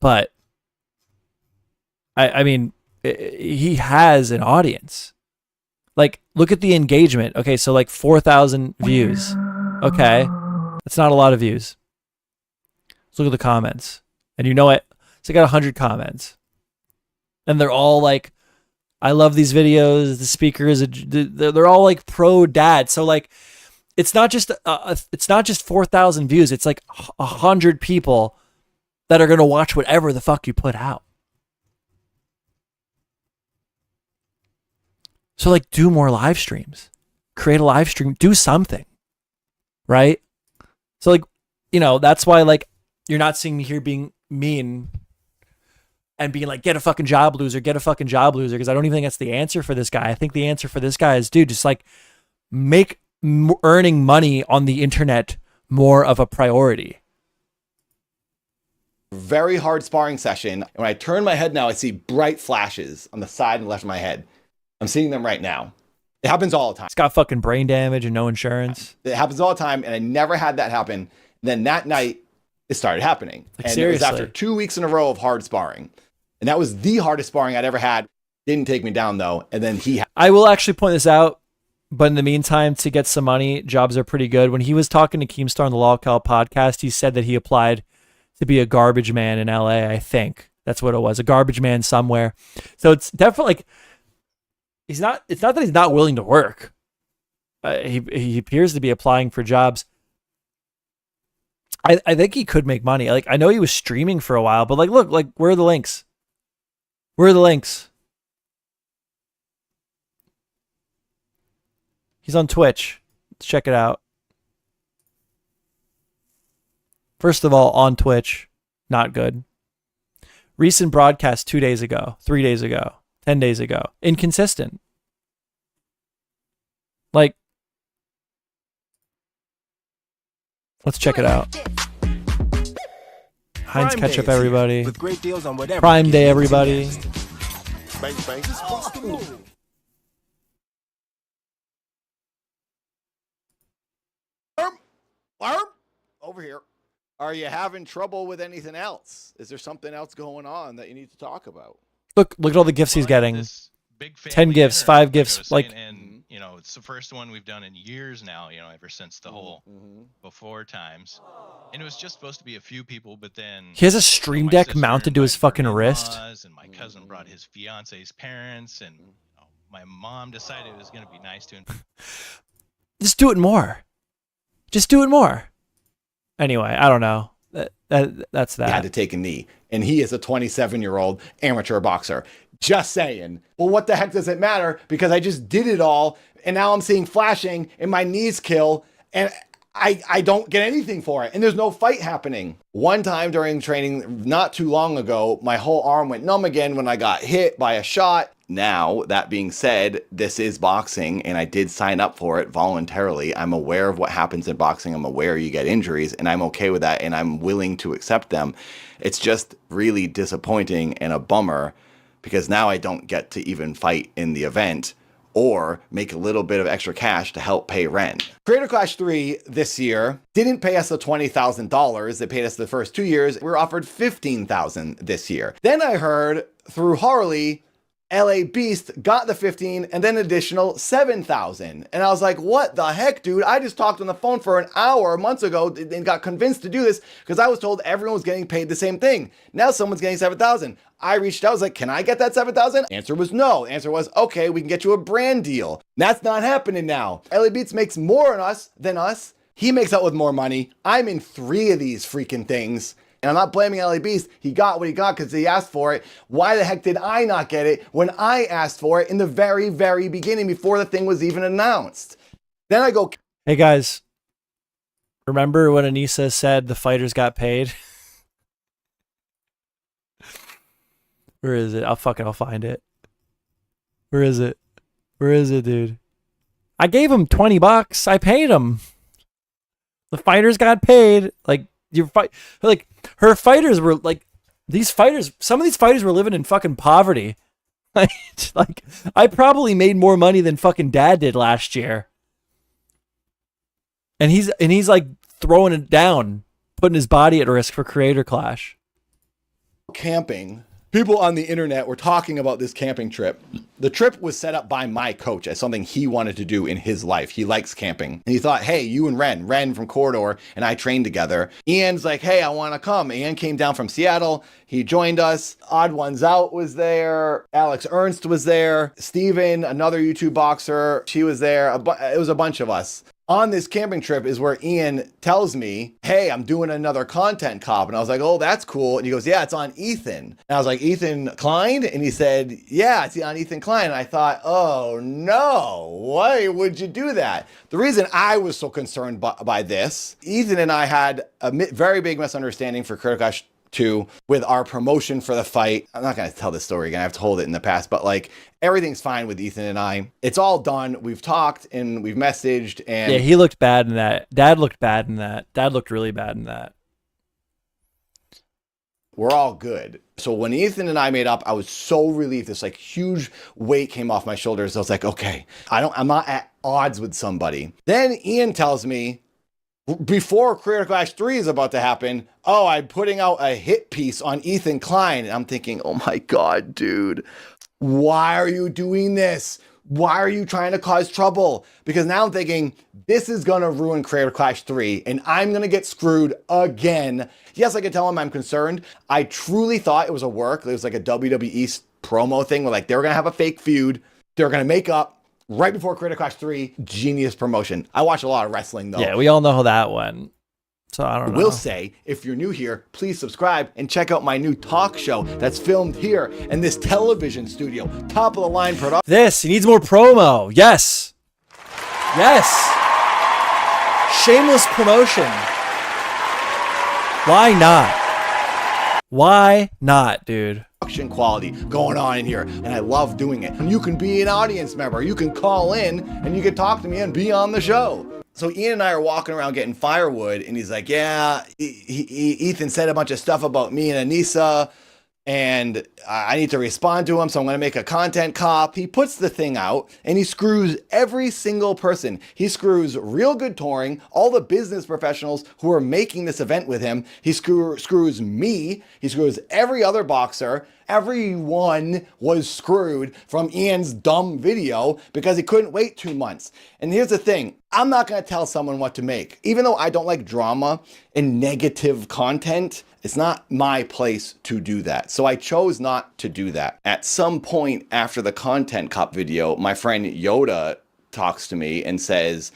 But I mean, he has an audience. Like, look at the engagement. Okay, so like 4,000 views. Okay, that's not a lot of views. Let's look at the comments. And you know what? So I got 100 comments. And they're all like, I love these videos. The speaker is they're all like pro Dad. So like, it's not just 4,000 views. It's like 100 people that are going to watch whatever the fuck you put out. So like, do more live streams, create a live stream, do something, right? So like, you know, that's why like, you're not seeing me here being mean and being like, get a fucking job, loser, get a fucking job, loser. Because I don't even think that's the answer for this guy. I think the answer for this guy is, dude, just like make earning money on the internet more of a priority. Very hard sparring session. And when I turn my head now, I see bright flashes on the side and left of my head. I'm seeing them right now. It happens all the time. It's got fucking brain damage and no insurance. It happens all the time, and I never had that happen. And then that night, it started happening. Like, and seriously. It was after 2 weeks in a row of hard sparring. And that was the hardest sparring I'd ever had. Didn't take me down, though. And then I will actually point this out, but in the meantime, to get some money, jobs are pretty good. When he was talking to Keemstar on the Lolcal podcast, he said that he applied to be a garbage man in LA, I think. That's what it was, a garbage man somewhere. So it's definitely like, it's not that he's not willing to work. He appears to be applying for jobs. I think he could make money. Like, I know he was streaming for a while, but like, look, like, where are the links? Where are the links? He's on Twitch. Let's check it out. First of all, on Twitch, not good. Recent broadcast 2 days ago, 3 days ago, 10 days ago. Inconsistent. Like, let's check it out. Heinz ketchup, everybody. With great deals on whatever. Prime Day, everybody. Bang, bang. over here. Are you having trouble with anything else? Is there something else going on that you need to talk about? Look at all the gifts he's getting. 10 gifts, 5 gifts. Like, and you know, it's the first one we've done in years now, you know, ever since the whole before times. And it was just supposed to be a few people, but then he has a stream deck mounted to his fucking wrist. And my cousin brought his fiance's parents, and my mom decided it was going to be nice to just do it more. Just do it more. Anyway, I don't know. That's that. He had to take a knee, and he is a 27-year-old amateur boxer. Just saying. Well, what the heck does it matter? Because I just did it all, and now I'm seeing flashing, and my knees kill, and I don't get anything for it, and there's no fight happening. One time during training, not too long ago, my whole arm went numb again when I got hit by a shot. Now, that being said, this is boxing, and I did sign up for it voluntarily. I'm aware of what happens in boxing. I'm aware you get injuries, and I'm okay with that, and I'm willing to accept them. It's just really disappointing and a bummer because now I don't get to even fight in the event or make a little bit of extra cash to help pay rent. Creator Clash 3 this year didn't pay us the $20,000. They paid us the first 2 years. We were offered $15,000 this year. Then I heard through Harley, idubbbz got the 15 and then additional 7,000. And I was like, what the heck, dude? I just talked on the phone for an hour months ago and got convinced to do this because I was told everyone was getting paid the same thing. Now someone's getting 7,000. I reached out, I was like, can I get that 7,000? Answer was no. Answer was, okay, we can get you a brand deal. That's not happening now. idubbbz makes more than us. He makes out with more money. I'm in 3 of these freaking things. And I'm not blaming idubbbz. He got what he got because he asked for it. Why the heck did I not get it when I asked for it in the very, very beginning before the thing was even announced? Then I go, hey guys, remember when Anisa said the fighters got paid? Where is it? I'll find it. Where is it? Where is it, dude? I gave him $20. I paid him. The fighters got paid. Like, her fighters were like, some of these fighters were living in fucking poverty. Like, I probably made more money than fucking Dad did last year. And he's like throwing it down, putting his body at risk for Creator Clash. Camping. People on the internet were talking about this camping trip. The trip was set up by my coach as something he wanted to do in his life. He likes camping. And he thought, hey, you and Ren from Corridor and I trained together. Ian's like, hey, I want to come. Ian came down from Seattle. He joined us. Odd Ones Out was there. Alex Ernst was there. Steven, another YouTube boxer, she was there. It was a bunch of us. On this camping trip is where Ian tells me, hey, I'm doing another content cop. And I was like, oh, that's cool. And he goes, yeah, it's on Ethan. And I was like, Ethan Klein? And he said, yeah, it's on Ethan Klein. And I thought, oh no, why would you do that? The reason I was so concerned by this, Ethan and I had a very big misunderstanding for Creator Clash 2 with our promotion for the fight. I'm not going to tell this story again. I've told it in the past, but like everything's fine with Ethan and I. It's all done. We've talked and we've messaged and yeah, he looked bad in that. Dad looked bad in that. Dad looked really bad in that. We're all good. So when Ethan and I made up, I was so relieved. This like huge weight came off my shoulders. I was like, okay, I'm not at odds with somebody. Then Ian tells me, before Creator Clash 3 is about to happen, oh, I'm putting out a hit piece on Ethan Klein. And I'm thinking, oh my God, dude, why are you doing this? Why are you trying to cause trouble? Because now I'm thinking, this is going to ruin Creator Clash 3 and I'm going to get screwed again. Yes, I can tell him I'm concerned. I truly thought it was a work. It was like a WWE promo thing where like they were going to have a fake feud. They were going to make up. Right before Creator Clash 3, genius promotion. I watch a lot of wrestling though. Yeah, we all know how that went. So I don't know. I will say, if you're new here, please subscribe and check out my new talk show that's filmed here in this television studio. Top of the line production. He needs more promo. Yes. Yes. Shameless promotion. Why not? Why not, dude? Production quality going on in here, and I love doing it. And you can be an audience member. You can call in and you can talk to me and be on the show. So Ian and I are walking around getting firewood, and he's like, yeah, Ethan said a bunch of stuff about me and Anisa, and I need to respond to him, so I'm going to make a content cop. He puts the thing out, and he screws every single person. He screws Real Good Touring, all the business professionals who are making this event with him. He screws me. He screws every other boxer. Everyone was screwed from Ian's dumb video because he couldn't wait 2 months. And here's the thing. I'm not going to tell someone what to make. Even though I don't like drama and negative content, it's not my place to do that. So I chose not to do that. At some point after the content cop video, my friend Yoda talks to me and says,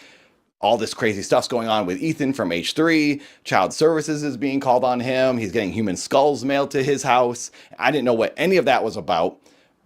all this crazy stuff's going on with Ethan from H3. Child Services is being called on him. He's getting human skulls mailed to his house. I didn't know what any of that was about,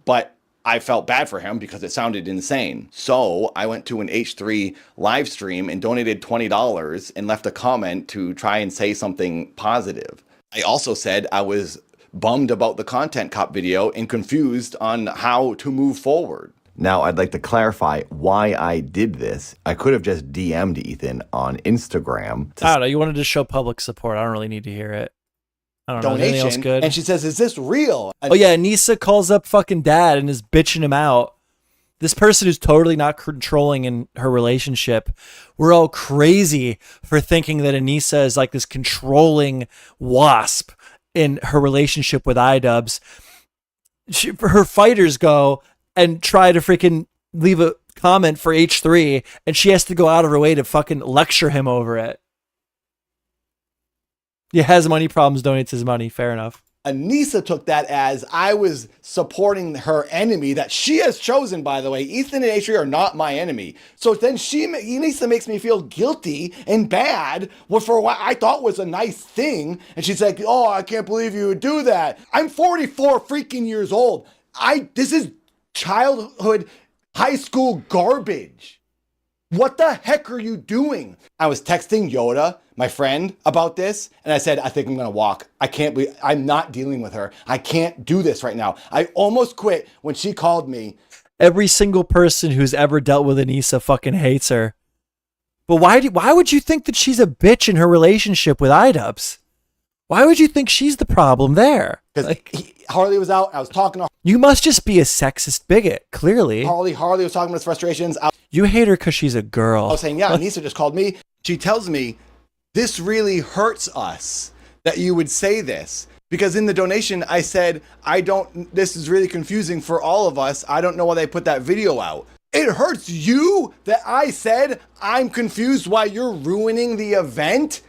but I felt bad for him because it sounded insane. So I went to an H3 live stream and donated $20 and left a comment to try and say something positive. I also said I was bummed about the Content Cop video and confused on how to move forward. Now, I'd like to clarify why I did this. I could have just DM'd Ethan on Instagram. I don't know. You wanted to show public support. I don't really need to hear it. I don't know. Is anything else Donation, good? and she says, "Is this real?" Oh yeah, Anisa calls up fucking dad and is bitching him out. This person who's totally not controlling in her relationship. We're all crazy for thinking that Anisa is like this controlling wasp in her relationship with idubbbz. Her fighters go and try to freaking leave a comment for H3, and she has to go out of her way to fucking lecture him over it. He has money problems, donates his money. Fair enough. Anisa took that as I was supporting her enemy that she has chosen, by the way. Ethan and H3 are not my enemy. So then Anisa makes me feel guilty and bad for what I thought was a nice thing. And she's like, oh, I can't believe you would do that. I'm 44 freaking years old. This is childhood, high school garbage. What the heck are you doing? I was texting Yoda, my friend, about this, and I said, I think I'm gonna walk. I'm not dealing with her. I can't do this right now. I almost quit when she called me. Every single person who's ever dealt with Anisa fucking hates her. But why would you think that she's a bitch in her relationship with idubbbz? Why would you think she's the problem there? Because Harley was out, I was talking to her. You must just be a sexist bigot, clearly. Harley was talking about his frustrations. You hate her because she's a girl. I was saying, yeah, Anisa just called me. She tells me, this really hurts us that you would say this. Because in the donation, I said, this is really confusing for all of us. I don't know why they put that video out. It hurts you that I said I'm confused why you're ruining the event?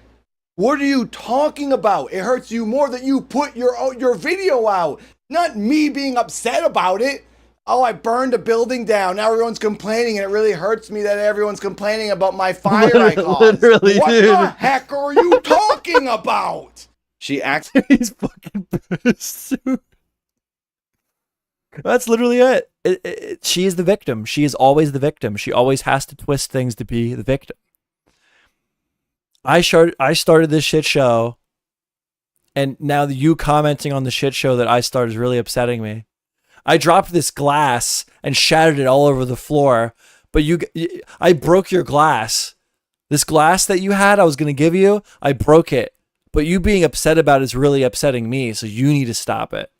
What are you talking about? It hurts you more that you put your video out, not me being upset about it. Oh, I burned a building down. Now everyone's complaining, and it really hurts me that everyone's complaining about my fire I caused. Literally, what dude. the heck are you talking about? She acts. He's fucking pissed. That's literally it. She is the victim. She is always the victim. She always has to twist things to be the victim. I started this shit show, and now you commenting on the shit show that I started is really upsetting me. I dropped this glass and shattered it all over the floor, but I broke your glass. This glass that you had, I was going to give you, I broke it. But you being upset about it is really upsetting me, so you need to stop it.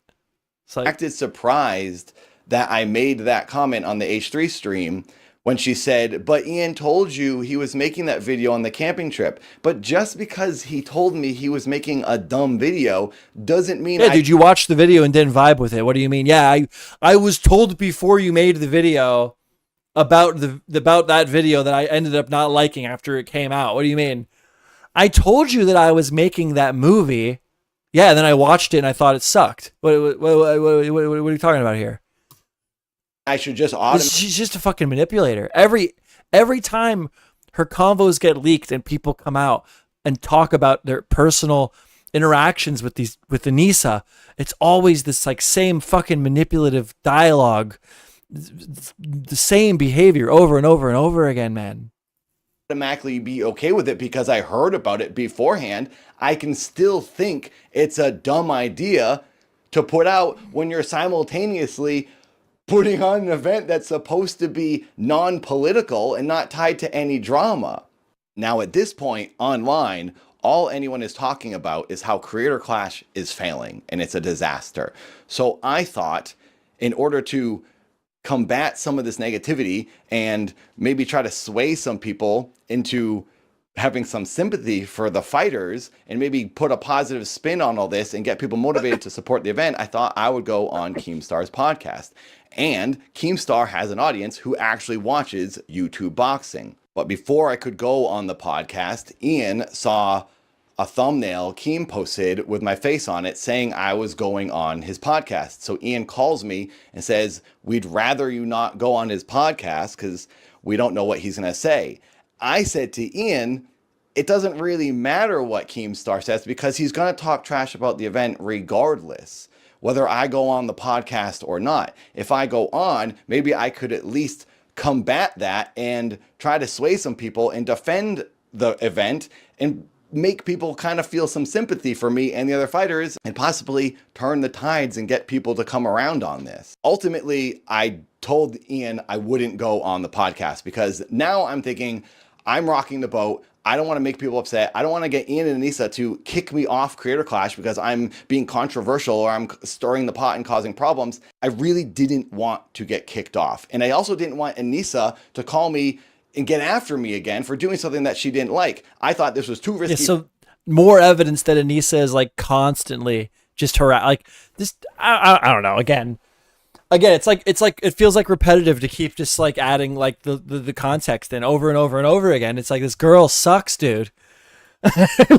It's like, acted surprised that I made that comment on the H3 stream when she said, but Ian told you he was making that video on the camping trip. But just because he told me he was making a dumb video doesn't mean yeah, dude, you watched the video and didn't vibe with it. What do you mean? Yeah, I was told before you made the video about that video that I ended up not liking after it came out. What do you mean? I told you that I was making that movie. Yeah, and then I watched it and I thought it sucked. What are you talking about here? I should just She's just a fucking manipulator. Every time her convos get leaked and people come out and talk about their personal interactions with Anisa, it's always this like same fucking manipulative dialogue, the same behavior over and over and over again, man. Automatically be okay with it because I heard about it beforehand. I can still think it's a dumb idea to put out when you're simultaneously putting on an event that's supposed to be non-political and not tied to any drama. Now at this point online, all anyone is talking about is how Creator Clash is failing and it's a disaster. So I thought in order to combat some of this negativity and maybe try to sway some people into having some sympathy for the fighters and maybe put a positive spin on all this and get people motivated to support the event, I thought I would go on Keemstar's podcast. And Keemstar has an audience who actually watches YouTube boxing. But before I could go on the podcast, Ian saw a thumbnail Keem posted with my face on it saying I was going on his podcast. So Ian calls me and says, we'd rather you not go on his podcast because we don't know what he's going to say. I said to Ian, it doesn't really matter what Keemstar says because he's going to talk trash about the event regardless, whether I go on the podcast or not. If I go on, maybe I could at least combat that and try to sway some people and defend the event and make people kind of feel some sympathy for me and the other fighters and possibly turn the tides and get people to come around on this. Ultimately, I told Ian I wouldn't go on the podcast because now I'm thinking I'm rocking the boat. I don't want to make people upset. I don't want to get Ian and Anisa to kick me off Creator Clash because I'm being controversial or I'm stirring the pot and causing problems. I really didn't want to get kicked off. And I also didn't want Anisa to call me and get after me again for doing something that she didn't like. I thought this was too risky. Yeah, so more evidence that Anisa is like constantly just like this. I don't know. Again, it's like it feels like repetitive to keep just like adding like the context in over and over and over again. It's like this girl sucks, dude.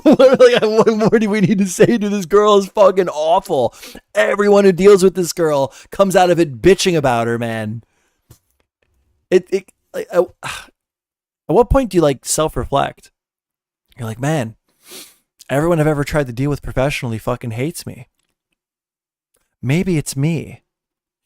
What more do we need to say to this girl is fucking awful. Everyone who deals with this girl comes out of it bitching about her, man. Like, at what point do you like self-reflect? You're like, man, everyone I've ever tried to deal with professionally fucking hates me. Maybe it's me.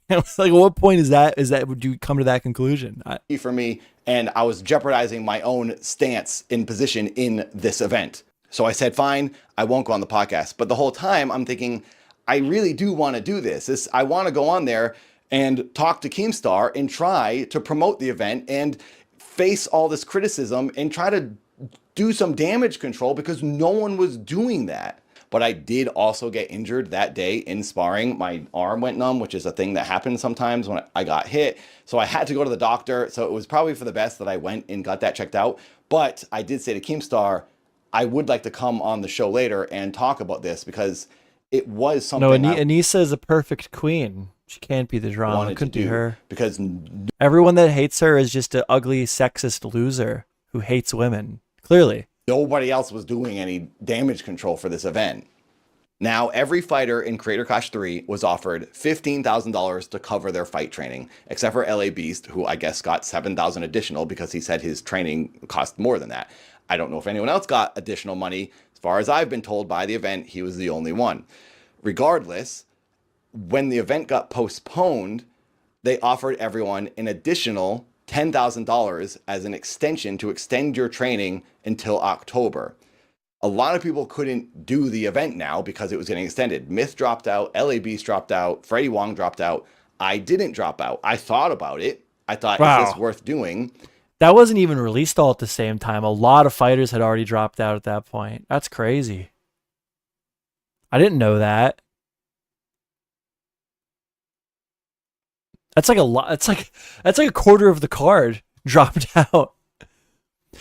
Like, at what point is that would you come to that conclusion? For me, and I was jeopardizing my own stance in position in this event. So I said, fine, I won't go on the podcast. But the whole time I'm thinking, I really do want to do this. I want to go on there and talk to Keemstar and try to promote the event and face all this criticism and try to do some damage control because no one was doing that. But I did also get injured that day in sparring. My arm went numb, which is a thing that happens sometimes when I got hit. So I had to go to the doctor. So it was probably for the best that I went and got that checked out. But I did say to Keemstar, I would like to come on the show later and talk about this because it was something. No, Anisa is a perfect queen. She can't be the drama. It couldn't be her. Because everyone that hates her is just an ugly, sexist loser who hates women. Clearly. Nobody else was doing any damage control for this event. Now, every fighter in Creator Clash 3 was offered $15,000 to cover their fight training, except for LA Beast, who I guess got $7,000 additional because he said his training cost more than that. I don't know if anyone else got additional money. As far as I've been told by the event, he was the only one. Regardless, when the event got postponed, they offered everyone an additional $10,000 as an extension to extend your training until October. A lot of people couldn't do the event now because it was getting extended. Myth dropped out, LA Beast dropped out, Freddie Wong dropped out. I didn't drop out. I thought about it. I thought, is this worth doing? That wasn't even released all at the same time. A lot of fighters had already dropped out at that point. That's crazy. I didn't know that. That's like a lot. That's like a quarter of the card dropped out.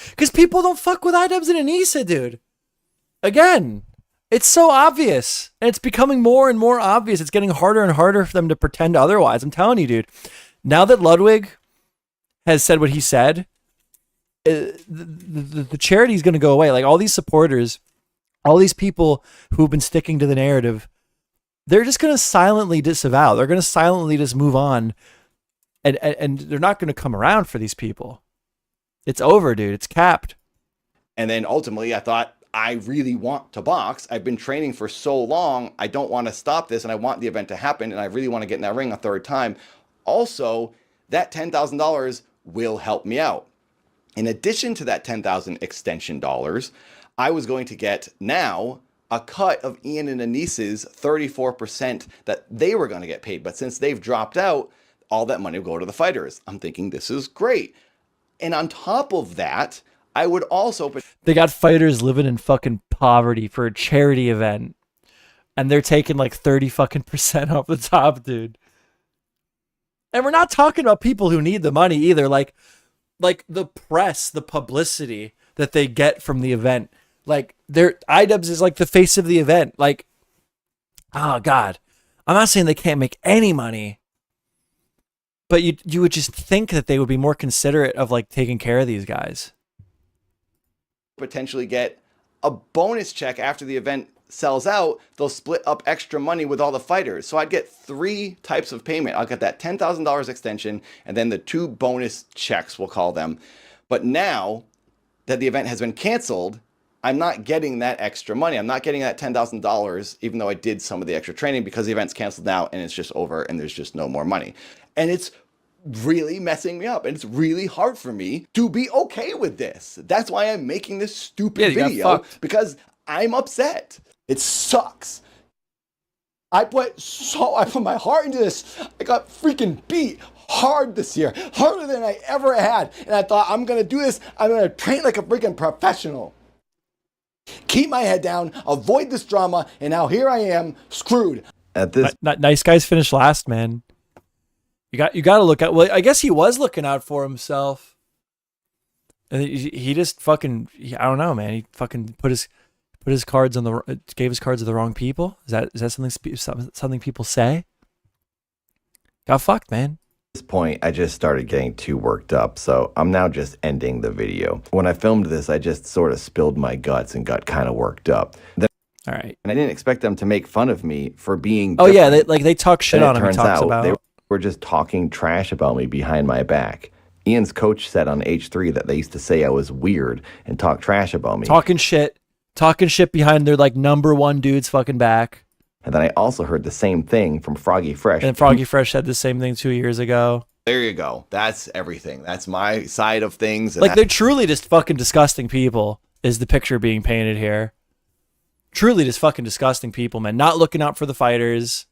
Because people don't fuck with idubbbz and Anisa, dude. Again, it's so obvious. And it's becoming more and more obvious. It's getting harder and harder for them to pretend otherwise. I'm telling you, dude. Now that Ludwig has said what he said, the charity is going to go away. Like all these supporters, all these people who've been sticking to the narrative, they're just going to silently disavow. They're going to silently just move on. And they're not going to come around for these people. It's over, dude. It's capped. And then ultimately I thought, I really want to box. I've been training for so long. I don't want to stop this and I want the event to happen. And I really want to get in that ring a third time. Also, that $10,000 will help me out. In addition to that $10,000 extension dollars, I was going to get now a cut of Ian and Anisa's 34% that they were going to get paid. But since they've dropped out, all that money will go to the fighters. I'm thinking this is great. And on top of that, I would also... They got fighters living in fucking poverty for a charity event. And they're taking like 30% off the top, dude. And we're not talking about people who need the money either. Like the press, the publicity that they get from the event. Like idubbbz is like the face of the event. Like, oh God, I'm not saying they can't make any money, but you would just think that they would be more considerate of like taking care of these guys. Potentially get a bonus check after the event sells out. They'll split up extra money with all the fighters. So I'd get 3 types of payment. I'll get that $10,000 extension and then the 2 bonus checks, we'll call them. But now that the event has been canceled, I'm not getting that extra money. I'm not getting that $10,000, even though I did some of the extra training because the event's canceled now and it's just over and there's just no more money. And it's really messing me up, and it's really hard for me to be okay with this. That's why I'm making this stupid you got video, fucked. because I'm upset. It sucks. I put my heart into this. I got freaking beat hard this year, harder than I ever had. And I thought, I'm gonna do this. I'm gonna train like a freaking professional. Keep my head down, avoid this drama, and now here I am, screwed. At this, Nice guys finished last, man. You got to look at. Well, I guess he was looking out for himself. And he just fucking. I don't know, man. He fucking put his cards on gave his cards to the wrong people. Is that something people say? Got fucked, man. this point, I just started getting too worked up, so I'm now just ending the video. When I filmed this, I just sort of spilled my guts and got kind of worked up. All right. And I didn't expect them to make fun of me for being Oh yeah, different. they talk shit Then on it him. He turns talks out about they were just talking trash about me behind my back. Ian's coach said on H3 that they used to say I was weird and talk trash about me. talking shit behind their like number one dude's fucking back. And then I also heard the same thing from Froggy Fresh. And Froggy Fresh said the same thing 2 years ago. There you go. That's everything. That's my side of things. Like, they're truly just fucking disgusting people, is the picture being painted here. Truly just fucking disgusting people, man. Not looking out for the fighters.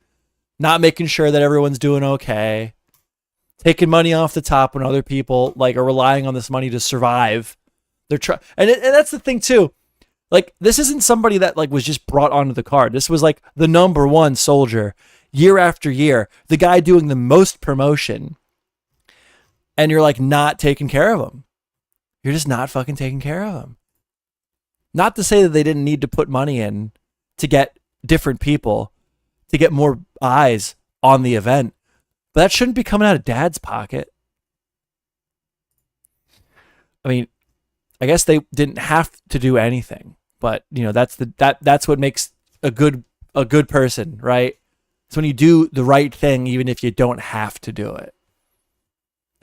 Not making sure that everyone's doing okay. Taking money off the top when other people like are relying on this money to survive. They're and that's the thing too. Like, this isn't somebody that like was just brought onto the card. This was like the number one soldier year after year. The guy doing the most promotion. And you're like not taking care of him. You're just not fucking taking care of him. Not to say that they didn't need to put money in to get different people, to get more eyes on the event. But that shouldn't be coming out of Dad's pocket. I mean, I guess they didn't have to do anything, but you know, that's what makes a good person, right? It's when you do the right thing, even if you don't have to do it.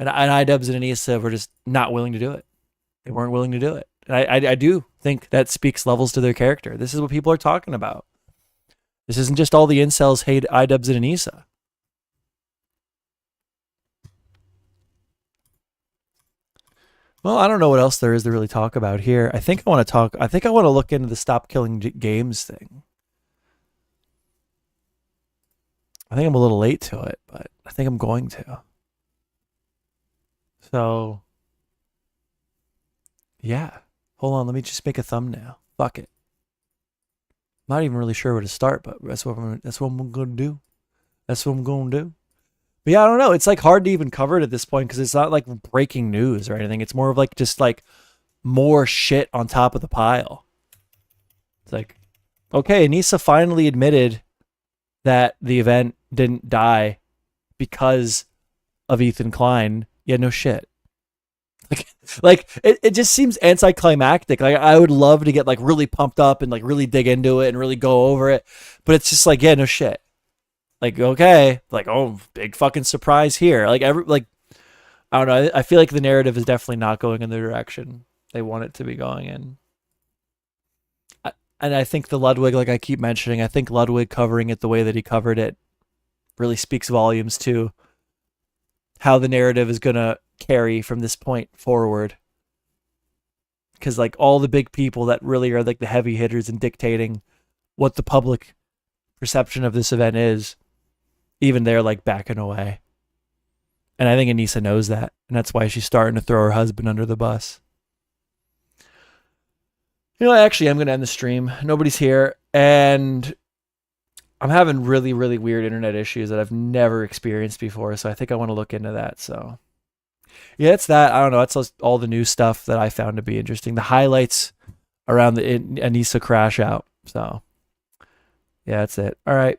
And idubbbz and Anisa were just not willing to do it. They weren't willing to do it. And I do think that speaks levels to their character. This is what people are talking about. This isn't just all the incels hate idubbbz and Anisa. Well, I don't know what else there is to really talk about here. I think I want to look into the stop killing games thing. I think I'm a little late to it, but I think I'm going to. So, yeah. Hold on, let me just make a thumbnail. Fuck it. I'm not even really sure where to start, but that's what I'm going to do. That's what I'm going to do. But yeah, I don't know. It's like hard to even cover it at this point because it's not like breaking news or anything. It's more of like just like more shit on top of the pile. It's like, okay, Anisa finally admitted that the event didn't die because of Ethan Klein. Yeah, no shit. Like it just seems anticlimactic. Like I would love to get like really pumped up and like really dig into it and really go over it, but it's just like, yeah, no shit. Like, okay, like, oh, big fucking surprise here. Like I don't know. I feel like the narrative is definitely not going in the direction they want it to be going in. And I think the Ludwig, like I keep mentioning, I think Ludwig covering it the way that he covered it really speaks volumes to how the narrative is going to carry from this point forward. Because like all the big people that really are like the heavy hitters in dictating what the public perception of this event is, even they're like backing away. And I think Anisa knows that. And that's why she's starting to throw her husband under the bus. You know, actually, I'm going to end the stream. Nobody's here. And I'm having really, really weird internet issues that I've never experienced before. So I think I want to look into that. So yeah, it's that. I don't know. That's all the new stuff that I found to be interesting. The highlights around the Anisa crash out. So yeah, that's it. All right.